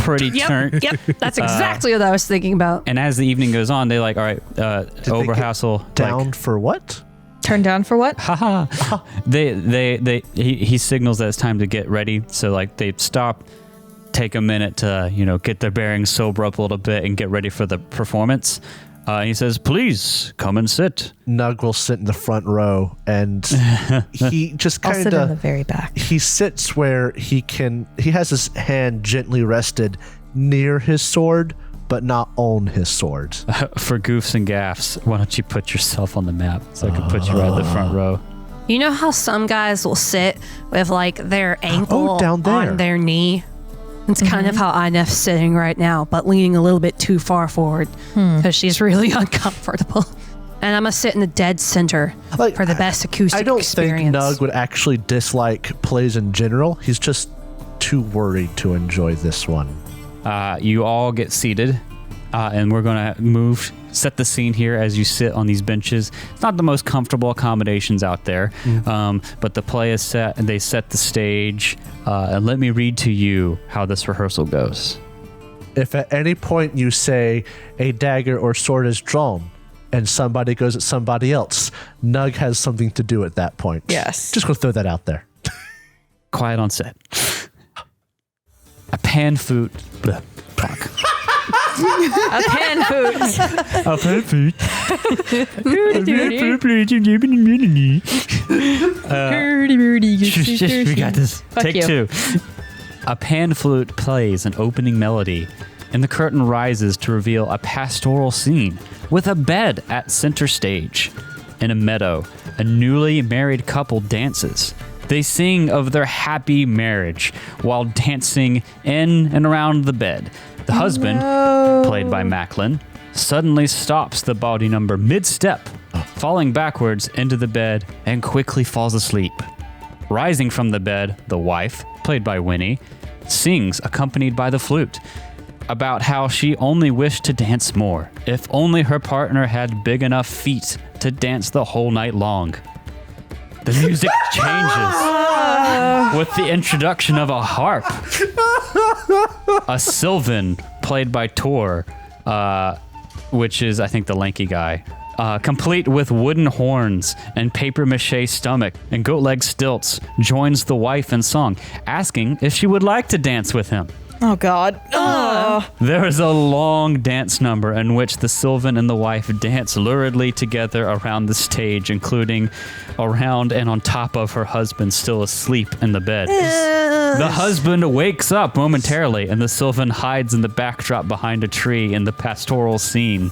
[SPEAKER 2] pretty turnt.
[SPEAKER 4] Yep. That's exactly what I was thinking about.
[SPEAKER 2] And as the evening goes on, they like, all right, Oberhassel.
[SPEAKER 3] Down for what?
[SPEAKER 5] Turn down for what?
[SPEAKER 2] Haha. He signals that it's time to get ready. So like they stop, take a minute to, get their bearings, sober up a little bit and get ready for the performance. He says, please come and sit.
[SPEAKER 3] Nug will sit in the front row, and he just
[SPEAKER 5] I'll
[SPEAKER 3] kind
[SPEAKER 5] sit in the
[SPEAKER 3] of,
[SPEAKER 5] very back.
[SPEAKER 3] he sits where he has his hand gently rested near his sword, but not on his sword.
[SPEAKER 2] For goofs and gaffs, why don't you put yourself on the map so I can put you right in the front row?
[SPEAKER 4] You know how some guys will sit with like their ankle
[SPEAKER 3] down there.
[SPEAKER 4] on their knee? It's kind of how Inef's sitting right now, but leaning a little bit too far forward because she's really uncomfortable. And I'm going to sit in the dead center for the best acoustic
[SPEAKER 3] I don't
[SPEAKER 4] experience.
[SPEAKER 3] think Nug would actually dislike plays in general. He's just too worried to enjoy this one.
[SPEAKER 2] You all get seated, and we're going to set the scene here as you sit on these benches. It's not the most comfortable accommodations out there, but the play is set, and they set the stage. And let me read to you how this rehearsal goes.
[SPEAKER 3] If at any point you say a dagger or sword is drawn, and somebody goes at somebody else, Nug has something to do at that point.
[SPEAKER 5] Yes.
[SPEAKER 3] Just gonna throw that out there.
[SPEAKER 2] Quiet on set. A pan flute. Blah, talk.
[SPEAKER 5] A pan hoot.
[SPEAKER 2] A pan flute. We got this. Take
[SPEAKER 5] you.
[SPEAKER 2] 2. A pan flute plays an opening melody, and the curtain rises to reveal a pastoral scene with a bed at center stage. In a meadow, a newly married couple dances. They sing of their happy marriage while dancing in and around the bed. The husband, played by Macklin, suddenly stops the body number mid-step, falling backwards into the bed and quickly falls asleep. Rising from the bed, the wife, played by Winnie, sings accompanied by the flute about how she only wished to dance more if only her partner had big enough feet to dance the whole night long. The music changes with the introduction of a harp. A Sylvan, played by Tor, which is, I think, the lanky guy, complete with wooden horns and papier-mâché stomach and goat leg stilts, joins the wife in song, asking if she would like to dance with him.
[SPEAKER 5] Oh, God. Oh.
[SPEAKER 2] There is a long dance number in which the Sylvan and the wife dance luridly together around the stage, including around and on top of her husband still asleep in the bed. The husband wakes up momentarily, and the Sylvan hides in the backdrop behind a tree in the pastoral scene.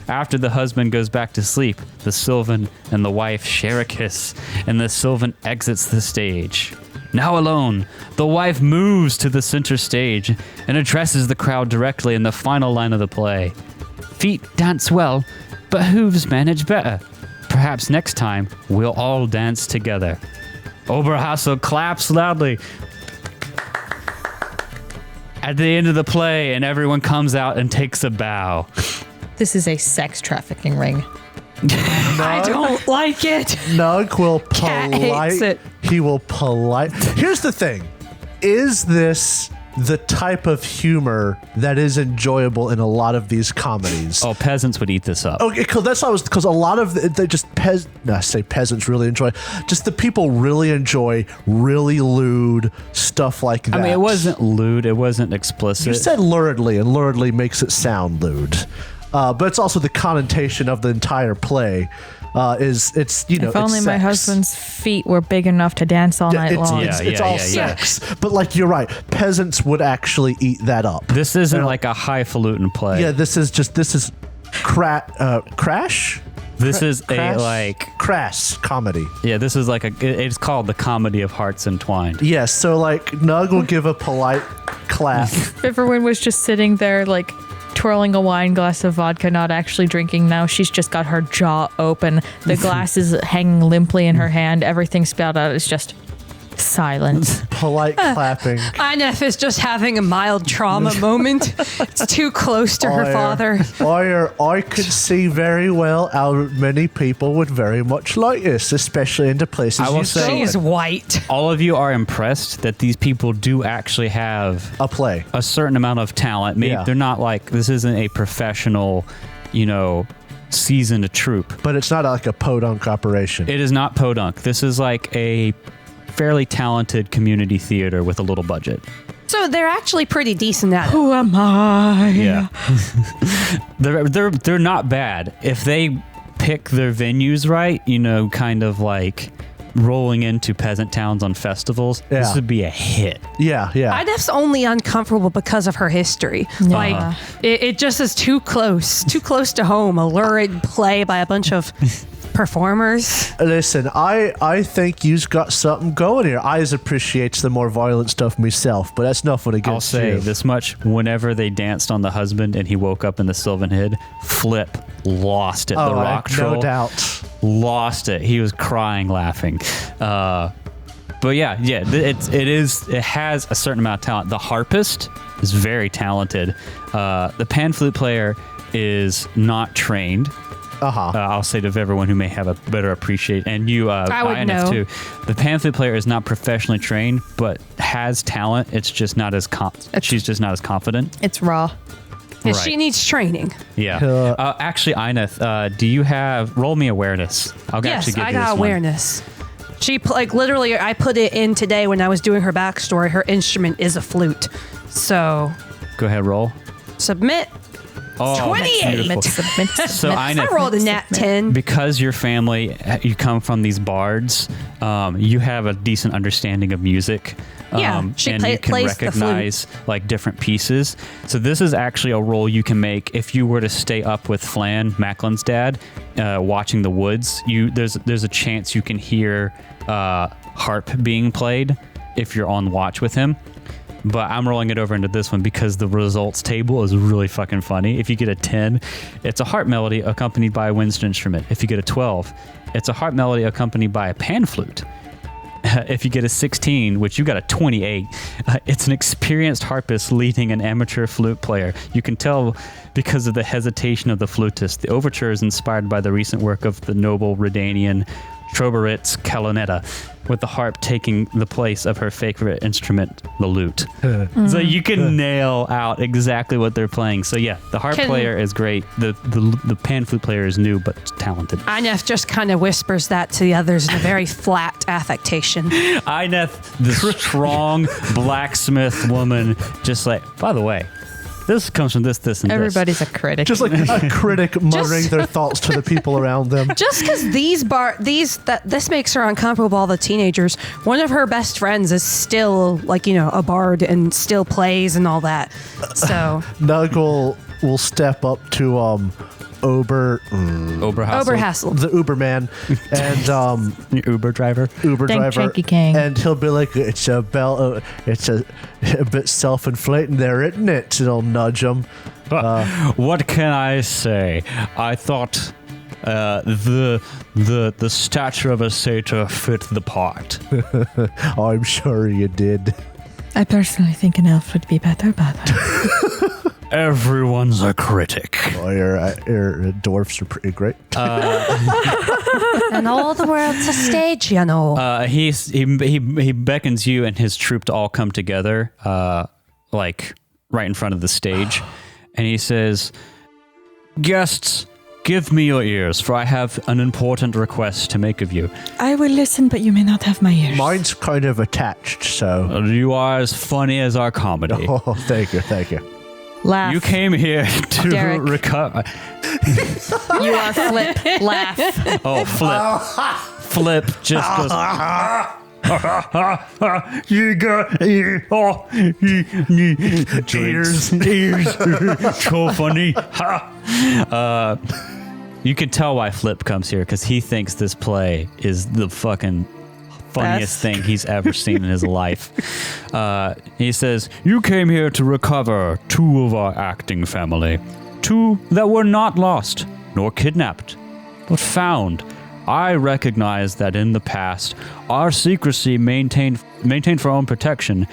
[SPEAKER 2] After the husband goes back to sleep, the Sylvan and the wife share a kiss, and the Sylvan exits the stage. Now alone, the wife moves to the center stage and addresses the crowd directly in the final line of the play. Feet dance well, but hooves manage better. Perhaps next time, we'll all dance together. Oberhassel claps loudly at the end of the play, and everyone comes out and takes a bow.
[SPEAKER 5] This is a sex trafficking ring.
[SPEAKER 4] I don't like it.
[SPEAKER 3] Nug will
[SPEAKER 4] Cat hates it.
[SPEAKER 3] He will polite. Here's the thing. Is this the type of humor that is enjoyable in a lot of these comedies?
[SPEAKER 2] Oh, peasants would eat this up.
[SPEAKER 3] Okay, because that's always because a lot of they just I say peasants really enjoy. Just the people really enjoy really lewd stuff like that.
[SPEAKER 2] I mean, it wasn't lewd. It wasn't explicit.
[SPEAKER 3] You said luridly, and luridly makes it sound lewd. but it's also the connotation of the entire play.
[SPEAKER 5] If only my husband's feet were big enough to dance all night long.
[SPEAKER 3] It's all sex. But like you're right, peasants would actually eat that up.
[SPEAKER 2] This isn't like a highfalutin play.
[SPEAKER 3] Yeah, this is crash.
[SPEAKER 2] This is
[SPEAKER 3] crass comedy.
[SPEAKER 2] Yeah, this is it's called the Comedy of Hearts Entwined.
[SPEAKER 3] Yes, so like Nug will give a polite clap.
[SPEAKER 5] Riverwind was just sitting there like twirling a wine glass of vodka, not actually drinking. Now she's just got her jaw open. The glass is hanging limply in her hand. Everything spelled out is just silence.
[SPEAKER 3] Polite clapping.
[SPEAKER 4] Inef is just having a mild trauma moment. It's too close to her father.
[SPEAKER 3] I could see very well how many people would very much like this, especially into places
[SPEAKER 2] I will say
[SPEAKER 4] she's white.
[SPEAKER 2] All of you are impressed that these people do actually have a certain amount of talent. Maybe they're not like, this isn't a professional, seasoned troupe.
[SPEAKER 3] But it's not like a podunk operation.
[SPEAKER 2] It is not podunk. This is like a fairly talented community theater with a little budget.
[SPEAKER 4] So they're actually pretty decent at it.
[SPEAKER 5] Who am I?
[SPEAKER 2] Yeah. they're not bad. If they pick their venues right, kind of like rolling into peasant towns on festivals, this would be a hit.
[SPEAKER 3] Yeah.
[SPEAKER 4] Inef's only uncomfortable because of her history. Like, it just is too close to home. A lurid play by a bunch of performers.
[SPEAKER 3] Listen, I think you've got something going here. I appreciates the more violent stuff myself, but that's nothing against
[SPEAKER 2] I'll say this much: whenever they danced on the husband and he woke up in the Sylvan Head, Flip lost it. The rock troll,
[SPEAKER 3] no doubt,
[SPEAKER 2] lost it. He was crying, laughing. But it has a certain amount of talent. The harpist is very talented. The pan flute player is not trained. I'll say to everyone who may have a better appreciate, and you,
[SPEAKER 4] I would know
[SPEAKER 2] too. The pan flute player is not professionally trained, but has talent. It's just not as she's just not as confident.
[SPEAKER 5] It's raw.
[SPEAKER 4] And she needs training.
[SPEAKER 2] Yeah. Actually, Ineth, do you have roll me awareness? I'll actually give
[SPEAKER 4] I
[SPEAKER 2] you this
[SPEAKER 4] got awareness. She literally, I put it in today when I was doing her backstory. Her instrument is a flute. So
[SPEAKER 2] go ahead, roll.
[SPEAKER 4] Submit.
[SPEAKER 2] Oh,
[SPEAKER 4] 28.
[SPEAKER 2] So
[SPEAKER 4] I rolled a nat 10.
[SPEAKER 2] Because your family, you come from these bards, you have a decent understanding of music.
[SPEAKER 4] She
[SPEAKER 2] and you can
[SPEAKER 4] plays
[SPEAKER 2] recognize like different pieces. So this is actually a role you can make if you were to stay up with Flan, Macklin's dad, watching the woods. There's a chance you can hear harp being played if you're on watch with him. But I'm rolling it over into this one because the results table is really fucking funny. If you get a 10, it's a harp melody accompanied by a wind instrument. If you get a 12, it's a harp melody accompanied by a pan flute. If you get a 16, which you got a 28, it's an experienced harpist leading an amateur flute player. You can tell because of the hesitation of the flutist. The overture is inspired by the recent work of the noble Redanian Troberitz Calonetta, with the harp taking the place of her favorite instrument, the lute. So you can nail out exactly what they're playing. So yeah, the harp player is great. The pan flute player is new but talented.
[SPEAKER 4] Inef just kind of whispers that to the others in a very flat affectation.
[SPEAKER 2] Inef, the strong blacksmith woman, just like, by the way, this comes from this, and
[SPEAKER 5] Everybody's
[SPEAKER 2] this.
[SPEAKER 5] a critic.
[SPEAKER 3] Just like a critic muttering their thoughts to the people around them.
[SPEAKER 4] Just because this makes her uncomfortable, all the teenagers. One of her best friends is still a bard and still plays and all that. So
[SPEAKER 3] Nug will step up to
[SPEAKER 2] Oberhassel,
[SPEAKER 3] the Uberman, and
[SPEAKER 2] Uber driver,
[SPEAKER 3] and he'll be like, it's a bit self-inflating there, isn't it? And I'll nudge him.
[SPEAKER 2] What can I say? I thought the stature of a satyr fit the part.
[SPEAKER 3] I'm sure you did.
[SPEAKER 6] I personally think an elf would be better, but
[SPEAKER 1] everyone's a critic.
[SPEAKER 3] Oh, your dwarfs are pretty great.
[SPEAKER 4] and all the world's a stage,
[SPEAKER 2] He beckons you and his troop to all come together, like right in front of the stage, and he says, "Guests, give me your ears, for I have an important request to make of you."
[SPEAKER 6] I will listen, but you may not have my ears.
[SPEAKER 3] Mine's kind of attached, so...
[SPEAKER 2] You are as funny as our comedy.
[SPEAKER 3] Oh, thank you.
[SPEAKER 5] Laugh.
[SPEAKER 2] You came here to
[SPEAKER 5] Derek.
[SPEAKER 2] recover.
[SPEAKER 5] You are Flip. Laugh.
[SPEAKER 2] Oh, Flip. Flip just goes.
[SPEAKER 1] You got ears. So funny.
[SPEAKER 2] You can tell why Flip comes here because he thinks this play is the fucking funniest
[SPEAKER 5] Best.
[SPEAKER 2] thing he's ever seen in his life. He says,
[SPEAKER 1] You came here to recover 2 of our acting family. 2 that were not lost, nor kidnapped, but found. I recognize that in the past, our secrecy maintained for our own protection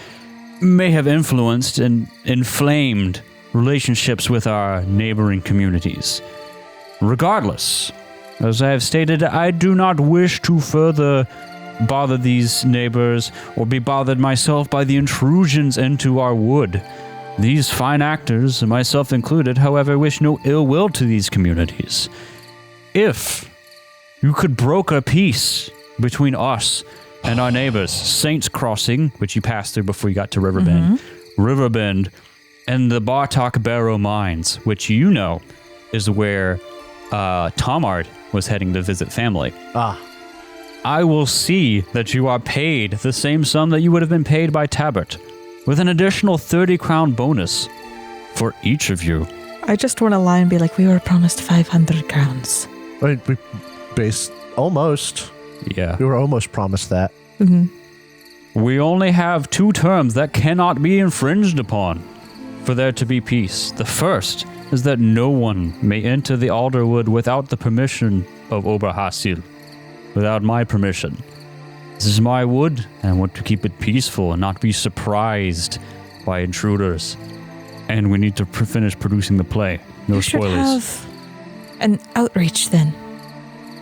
[SPEAKER 1] may have influenced and inflamed relationships with our neighboring communities. Regardless, as I have stated, I do not wish to further bother these neighbors or be bothered myself by the intrusions into our wood. These fine actors, myself included, however, wish no ill will to these communities. If you could broker peace between us and our neighbors, Saints Crossing, which you passed through before you got to Riverbend, Riverbend, and the Bartok Barrow Mines, which you know is where Tomard was heading to visit family. I will see that you are paid the same sum that you would have been paid by Tabbert, with an additional 30 crown bonus for each of you.
[SPEAKER 6] I just want to lie and be like, we were promised 500 crowns.
[SPEAKER 3] We almost.
[SPEAKER 2] Yeah.
[SPEAKER 3] We were almost promised that.
[SPEAKER 1] We only have 2 terms that cannot be infringed upon for there to be peace. The first is that no one may enter the Alderwood without the permission of Oberhasil, without my permission. This is my wood, and I want to keep it peaceful and not be surprised by intruders. And we need to finish producing the play. No
[SPEAKER 6] You should
[SPEAKER 1] spoilers.
[SPEAKER 6] have an outreach then.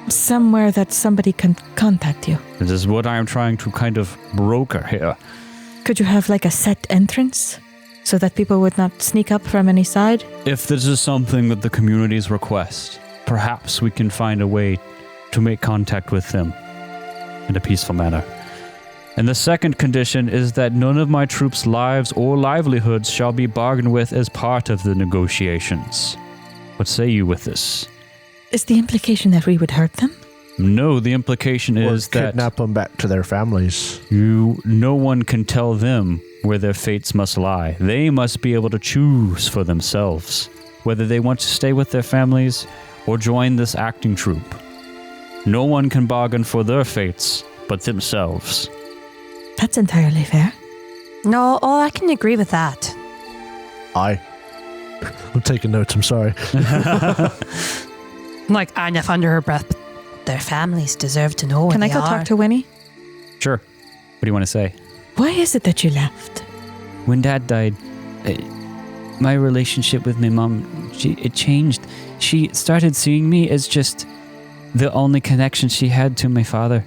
[SPEAKER 6] Somewhere that somebody can contact you.
[SPEAKER 1] This is what I am trying to kind of broker here.
[SPEAKER 6] Could you have like a set entrance so that people would not sneak up from any side?
[SPEAKER 1] If this is something that the communities request, perhaps we can find a way to make contact with them in a peaceful manner. And the second condition is that none of my troops' lives or livelihoods shall be bargained with as part of the negotiations. What say you with this?
[SPEAKER 6] Is the implication that we would hurt them?
[SPEAKER 1] No, the implication
[SPEAKER 3] Or
[SPEAKER 1] is that
[SPEAKER 3] kidnap them back to their families.
[SPEAKER 1] no one can tell them where their fates must lie. They must be able to choose for themselves whether they want to stay with their families or join this acting troupe. No one can bargain for their fates but themselves.
[SPEAKER 6] That's entirely fair.
[SPEAKER 4] No, I can agree with that.
[SPEAKER 3] I'm taking notes, I'm sorry.
[SPEAKER 4] Like Arnef under her breath, but their families deserve to know where
[SPEAKER 6] Can I
[SPEAKER 4] they
[SPEAKER 6] go
[SPEAKER 4] are.
[SPEAKER 6] talk to Winnie?
[SPEAKER 2] Sure. What do you want to say?
[SPEAKER 6] Why is it that you left?
[SPEAKER 2] When Dad died, my relationship with my mom, it changed. She started seeing me as just the only connection she had to my father,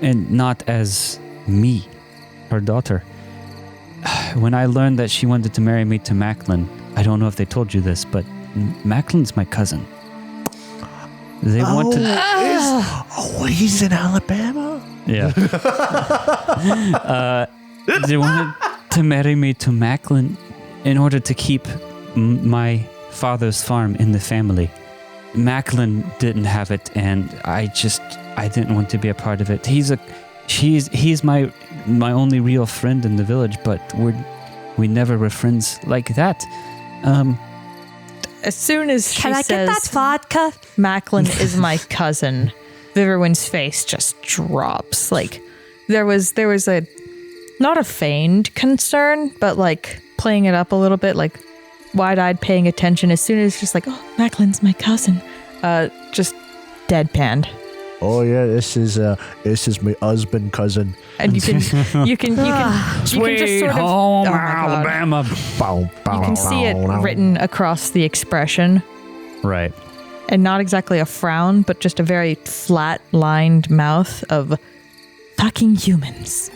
[SPEAKER 2] and not as me, her daughter. When I learned that she wanted to marry me to Macklin, I don't know if they told you this, but Macklin's my cousin. They wanted...
[SPEAKER 3] He's in Alabama?
[SPEAKER 2] Yeah. They wanted to marry me to Macklin in order to keep my father's farm in the family. Macklin didn't have it, and I didn't want to be a part of it. He's my only real friend in the village, but we never were friends like that.
[SPEAKER 5] As soon as she
[SPEAKER 4] Can I
[SPEAKER 5] says
[SPEAKER 4] get that vodka?
[SPEAKER 5] Macklin is my cousin, Viverwin's face just drops. Like there was a not a feigned concern, but like playing it up a little bit, like wide-eyed paying attention. As soon as just like, oh,
[SPEAKER 6] Macklin's my cousin.
[SPEAKER 5] just deadpanned.
[SPEAKER 3] Oh yeah, this is my husband cousin.
[SPEAKER 5] And you can just sort of
[SPEAKER 1] home,
[SPEAKER 5] oh my God.
[SPEAKER 1] Alabama.
[SPEAKER 5] You can see it written across the expression,
[SPEAKER 2] Right.
[SPEAKER 5] and not exactly a frown, but just a very flat-lined mouth of
[SPEAKER 6] Fucking humans.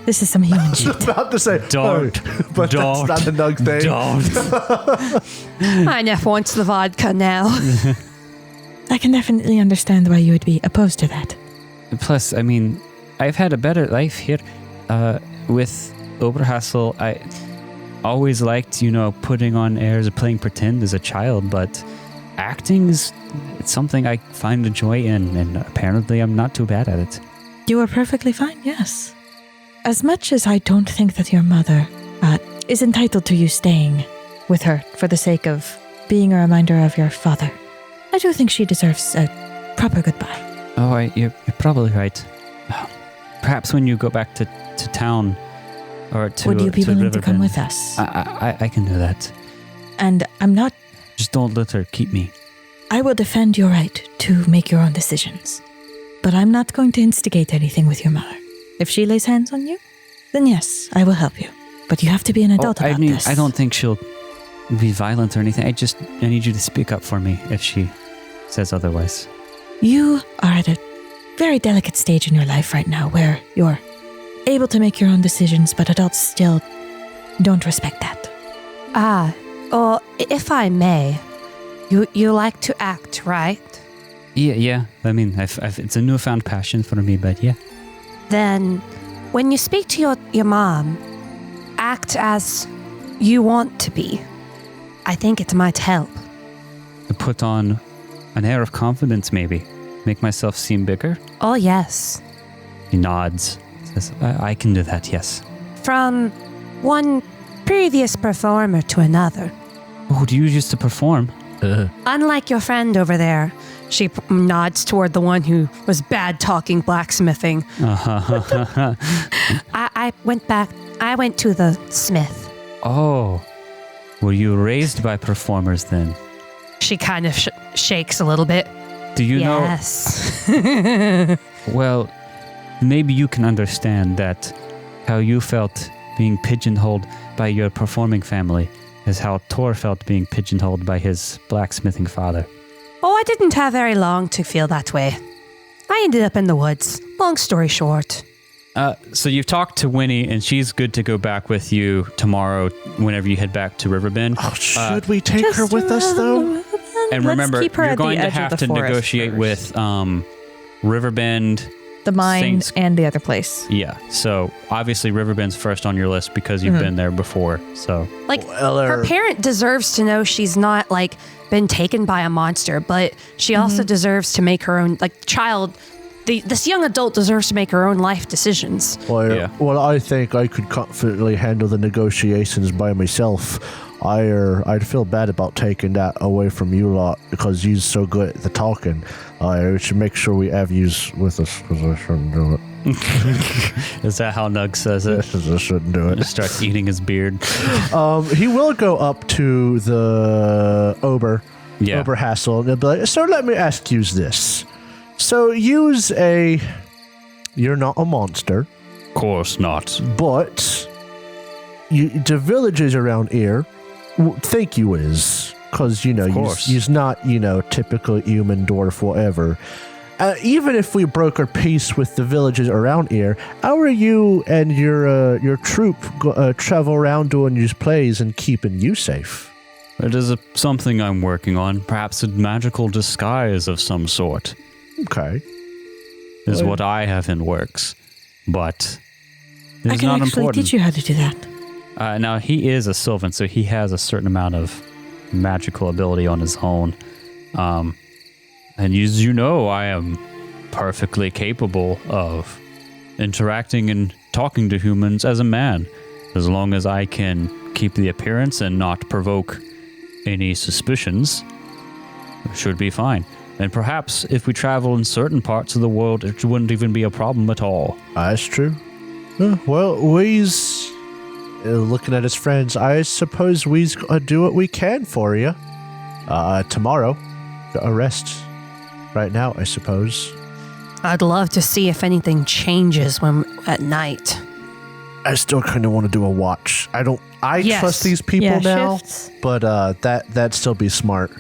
[SPEAKER 6] This is some human shit.
[SPEAKER 3] About to say
[SPEAKER 1] Don't.
[SPEAKER 3] but
[SPEAKER 1] Don't.
[SPEAKER 3] that's not the Nug thing.
[SPEAKER 4] Arnef wants the vodka now.
[SPEAKER 6] I can definitely understand why you would be opposed to that.
[SPEAKER 2] Plus, I mean, I've had a better life here with Oberhassel. always liked, putting on airs or playing pretend as a child, but acting it's something I find a joy in, and apparently I'm not too bad at it.
[SPEAKER 6] You are perfectly fine, yes. As much as I don't think that your mother is entitled to you staying with her for the sake of being a reminder of your father, I do think she deserves a proper goodbye.
[SPEAKER 2] Oh, you're probably right. Perhaps when you go back to town or to
[SPEAKER 6] Would you be willing to come
[SPEAKER 2] Riverbend,
[SPEAKER 6] with us?
[SPEAKER 2] I can do that.
[SPEAKER 6] And I'm not...
[SPEAKER 2] Just don't let her keep me.
[SPEAKER 6] I will defend your right to make your own decisions. But I'm not going to instigate anything with your mother. If she lays hands on you, then yes, I will help you. But you have to be an adult about this.
[SPEAKER 2] I don't think she'll be violent or anything. I need you to speak up for me if she says otherwise.
[SPEAKER 6] You are at a very delicate stage in your life right now where you're able to make your own decisions, but adults still don't respect that.
[SPEAKER 4] Or if I may, you like to act, right?
[SPEAKER 2] Yeah. I mean, it's a newfound passion for me, but yeah.
[SPEAKER 4] Then, when you speak to your mom, act as you want to be. I think it might help.
[SPEAKER 2] To put on an air of confidence, maybe. Make myself seem bigger.
[SPEAKER 4] Oh, yes.
[SPEAKER 2] He nods. Says, I can do that, yes.
[SPEAKER 4] From one previous performer to another.
[SPEAKER 2] Oh, do you used to perform?
[SPEAKER 4] Unlike your friend over there, she nods toward the one who was bad talking blacksmithing. I went to the smith.
[SPEAKER 2] Oh, were you raised by performers then?
[SPEAKER 4] She kind of shakes a little bit.
[SPEAKER 2] Do you know?
[SPEAKER 4] Yes.
[SPEAKER 2] Well, maybe you can understand that how you felt being pigeonholed by your performing family is how Tor felt being pigeonholed by his blacksmithing father.
[SPEAKER 4] Oh, I didn't have very long to feel that way. I ended up in the woods. Long story short.
[SPEAKER 2] So you've talked to Winnie, and she's good to go back with you tomorrow whenever you head back to Riverbend.
[SPEAKER 3] Oh, should we take her with us, though?
[SPEAKER 2] And remember, you're going to have to negotiate with Riverbend,
[SPEAKER 5] The mine
[SPEAKER 2] Saints.
[SPEAKER 5] and the other place.
[SPEAKER 2] Yeah, so obviously Riverbend's first on your list because you've been there before. So
[SPEAKER 4] Her parent deserves to know she's not been taken by a monster, but she also deserves to make her own child. This young adult deserves to make her own life decisions.
[SPEAKER 3] Well, I think I could confidently handle the negotiations by myself. I'd feel bad about taking that away from you lot because you're so good at the talking. We should make sure we have yous with us because I shouldn't do it.
[SPEAKER 2] Is that how Nug says it?
[SPEAKER 3] I shouldn't do it.
[SPEAKER 2] Just starts eating his beard.
[SPEAKER 3] He will go up to the Ober Hassel, and he'll be like, so let me ask you this. So you're not a monster.
[SPEAKER 1] Of course not.
[SPEAKER 3] But the villages around here think you is. Because, you's not, typical human dwarf, whatever. Even if we broke our peace with the villages around here, how are you and your troop travel around doing these plays and keeping you safe?
[SPEAKER 1] It is something I'm working on. Perhaps a magical disguise of some sort.
[SPEAKER 3] Okay.
[SPEAKER 1] Is what I have in works. But it
[SPEAKER 6] I
[SPEAKER 1] is
[SPEAKER 6] can
[SPEAKER 1] not
[SPEAKER 6] actually
[SPEAKER 1] important.
[SPEAKER 6] teach you how to do that.
[SPEAKER 2] Now, he is a Sylvan, so he has a certain amount of magical ability on his own. And as you know, I am perfectly capable of interacting and talking to humans as a man, as long as I can keep the appearance and not provoke any suspicions. It should be fine. And perhaps if we travel in certain parts of the world, it wouldn't even be a problem at all.
[SPEAKER 3] That's true. Well, we's looking at his friends. I suppose we's gonna do what we can for you. Tomorrow, a rest. Right now, I suppose.
[SPEAKER 4] I'd love to see if anything changes at night.
[SPEAKER 3] I still kind of want to do a watch. I trust these people now,
[SPEAKER 5] shifts.
[SPEAKER 3] but that'd still be smart.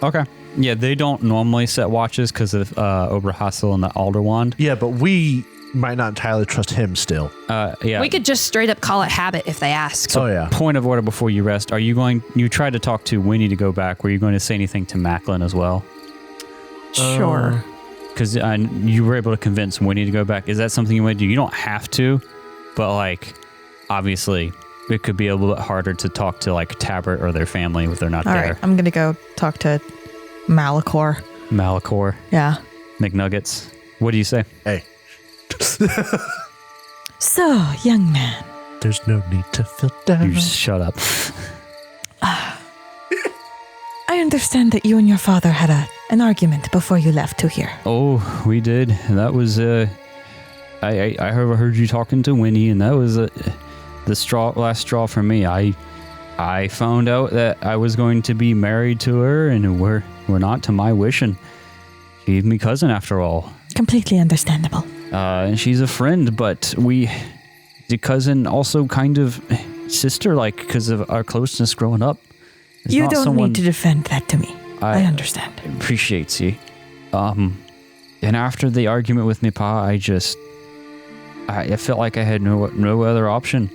[SPEAKER 2] Okay. Yeah, they don't normally set watches because of Oberhassel and the Alderwand.
[SPEAKER 3] Yeah, but we might not entirely trust him still.
[SPEAKER 2] Yeah.
[SPEAKER 4] We could just straight up call it habit if they ask.
[SPEAKER 2] Point of order before you rest. You tried to talk to Winnie to go back. Were you going to say anything to Macklin as well?
[SPEAKER 5] Sure.
[SPEAKER 2] Because you were able to convince Winnie to go back. Is that something you want to do? You don't have to, but obviously, it could be a little bit harder to talk to like Tabbert or their family if they're not
[SPEAKER 5] All
[SPEAKER 2] there.
[SPEAKER 5] right, I'm gonna go talk to Malachor.
[SPEAKER 2] Malachor,
[SPEAKER 5] Yeah.
[SPEAKER 2] McNuggets. What do you say?
[SPEAKER 3] Hey,
[SPEAKER 6] So, young man,
[SPEAKER 3] there's no need to feel down.
[SPEAKER 2] You just shut up.
[SPEAKER 6] I understand that you and your father had an argument before you left to here.
[SPEAKER 2] Oh, we did. That was I heard you talking to Winnie, and that was the last straw for me. I found out that I was going to be married to her, and we're not to my wishing. She's my cousin after all.
[SPEAKER 6] Completely understandable.
[SPEAKER 2] And she's a friend, but the cousin also kind of sister-like because of our closeness growing up. It's
[SPEAKER 6] You
[SPEAKER 2] not
[SPEAKER 6] don't
[SPEAKER 2] someone
[SPEAKER 6] need to defend that to me. I understand.
[SPEAKER 2] appreciates you. And after the argument with my pa, I felt like I had no other option.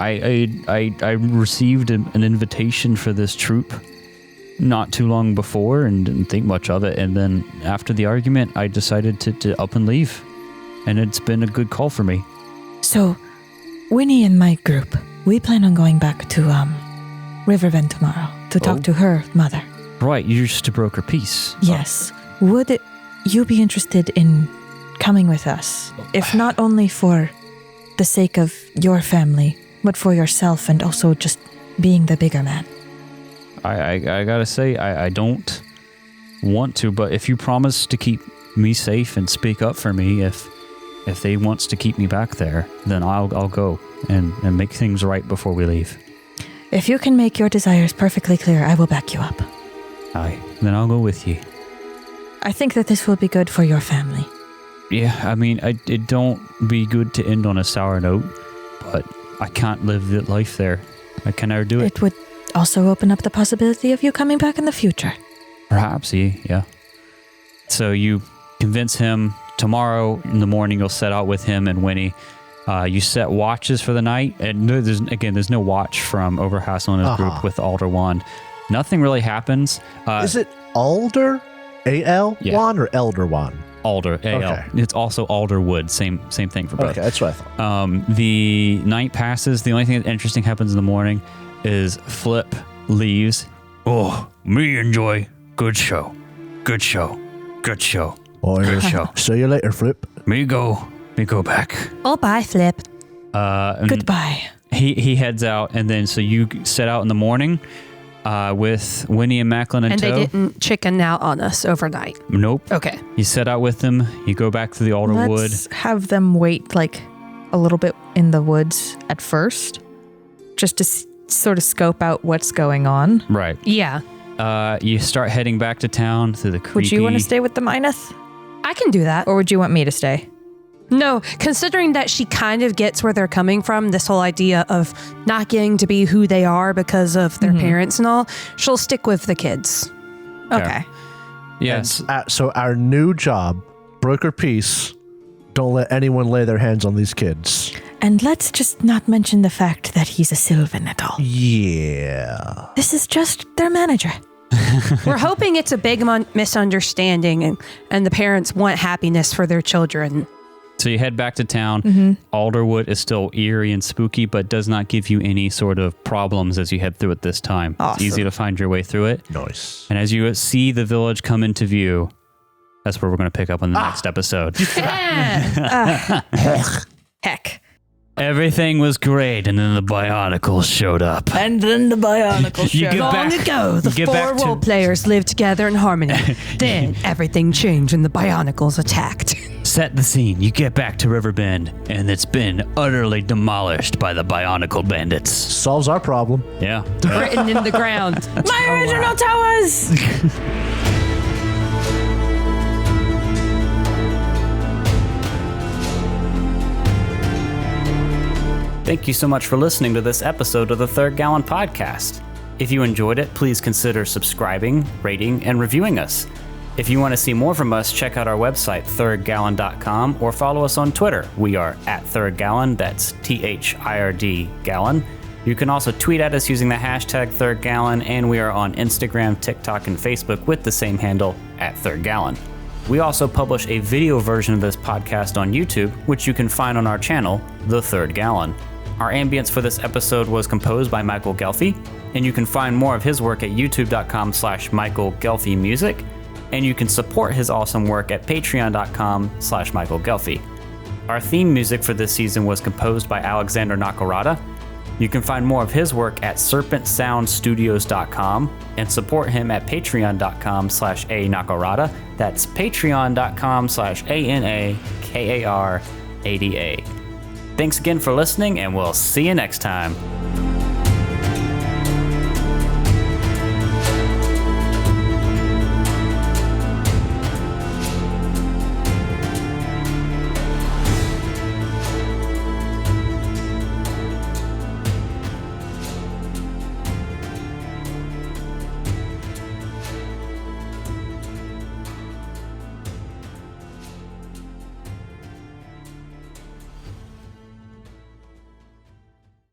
[SPEAKER 2] I received an invitation for this troop not too long before and didn't think much of it. And then after the argument, I decided to up and leave. And it's been a good call for me.
[SPEAKER 6] So, Winnie and my group, we plan on going back to Riverbend tomorrow to talk to her mother.
[SPEAKER 2] Right, you're just a broker piece.
[SPEAKER 6] Yes. Would you be interested in coming with us? If not only for the sake of your family, but for yourself and also just being the bigger man.
[SPEAKER 2] I gotta say, I don't want to, but if you promise to keep me safe and speak up for me, if they wants to keep me back there, then I'll go and make things right before we leave.
[SPEAKER 6] If you can make your desires perfectly clear, I will back you up.
[SPEAKER 2] Aye, then I'll go with you.
[SPEAKER 6] I think that this will be good for your family.
[SPEAKER 2] Yeah, I mean, it don't be good to end on a sour note, but I can't live the life there. I can never do it.
[SPEAKER 6] It would also open up the possibility of you coming back in the future.
[SPEAKER 2] Perhaps, yeah. So you convince him tomorrow in the morning. You'll set out with him and Winnie. You set watches for the night, and there's no watch from Overhassel and his group with the Alder Wand. Nothing really happens.
[SPEAKER 3] Is it Alder? A-L?
[SPEAKER 2] Yeah.
[SPEAKER 3] Wand or Elder Wand?
[SPEAKER 2] Alder, A-L.
[SPEAKER 3] Okay.
[SPEAKER 2] It's also Alderwood. Same thing for both.
[SPEAKER 3] Okay, that's what I thought.
[SPEAKER 2] The night passes. The only thing that interesting happens in the morning is Flip leaves. Oh, me enjoy. Good show. Good show. Good show. Good show.
[SPEAKER 3] See you later, Flip.
[SPEAKER 2] Me go back.
[SPEAKER 4] Oh, bye, Flip.
[SPEAKER 2] And
[SPEAKER 6] Goodbye.
[SPEAKER 2] He heads out, and then so you set out in the morning with Winnie and Macklin
[SPEAKER 4] And
[SPEAKER 2] tow.
[SPEAKER 4] they didn't chicken out on us overnight.
[SPEAKER 2] Nope.
[SPEAKER 4] Okay.
[SPEAKER 2] You set out with them. You go back to the Alderwood.
[SPEAKER 5] Let's have them wait like a little bit in the woods at first, just to sort of scope out what's going on.
[SPEAKER 2] Right.
[SPEAKER 4] Yeah.
[SPEAKER 2] You start heading back to town through the creepy...
[SPEAKER 5] Would you want to stay with the Myneth?
[SPEAKER 4] I can do that.
[SPEAKER 5] Or would you want me to stay?
[SPEAKER 4] No, considering that she kind of gets where they're coming from, this whole idea of not getting to be who they are because of their parents and all, she'll stick with the kids.
[SPEAKER 5] Okay.
[SPEAKER 2] Yes.
[SPEAKER 3] So our new job, broker peace, don't let anyone lay their hands on these kids.
[SPEAKER 6] And let's just not mention the fact that he's a Sylvan at all.
[SPEAKER 3] Yeah.
[SPEAKER 6] This is just their manager.
[SPEAKER 4] We're hoping it's a big misunderstanding and the parents want happiness for their children.
[SPEAKER 2] So you head back to town. Alderwood is still eerie and spooky, but does not give you any sort of problems as you head through it this time.
[SPEAKER 5] Awesome.
[SPEAKER 2] It's easy to find your way through it.
[SPEAKER 3] Nice.
[SPEAKER 2] And as you see the village come into view, that's where we're going to pick up on the next episode.
[SPEAKER 5] Heck.
[SPEAKER 2] Everything was great, and then the Bionicles showed up.
[SPEAKER 5] And then the Bionicle
[SPEAKER 2] You
[SPEAKER 5] showed
[SPEAKER 2] get
[SPEAKER 5] up.
[SPEAKER 2] back-
[SPEAKER 4] Long ago, the
[SPEAKER 2] get
[SPEAKER 4] four
[SPEAKER 2] back to-
[SPEAKER 4] role players lived together in harmony. Then everything changed when the Bionicles attacked.
[SPEAKER 2] Set the scene. You get back to Riverbend, and it's been utterly demolished by the Bionicle bandits.
[SPEAKER 3] Solves our problem.
[SPEAKER 2] Yeah.
[SPEAKER 4] Written in the ground.
[SPEAKER 5] My original towers!
[SPEAKER 2] Thank you so much for listening to this episode of the Third Gallon Podcast. If you enjoyed it, please consider subscribing, rating, and reviewing us. If you want to see more from us, check out our website, thirdgallon.com, or follow us on Twitter. We are at Third Gallon, that's THIRD Gallon. You can also tweet at us using the hashtag Third Gallon, and we are on Instagram, TikTok, and Facebook with the same handle, at Third Gallon. We also publish a video version of this podcast on YouTube, which you can find on our channel, The Third Gallon. Our ambience for this episode was composed by Michael Ghelfi, and you can find more of his work at youtube.com/Michael Ghelfi Music, and you can support his awesome work at patreon.com/Michael Ghelfi. Our theme music for this season was composed by Alexander Nakarada. You can find more of his work at serpentsoundstudios.com and support him at patreon.com/A-Nakarada. That's patreon.com/ANAKARADA. Thanks again for listening, and we'll see you next time.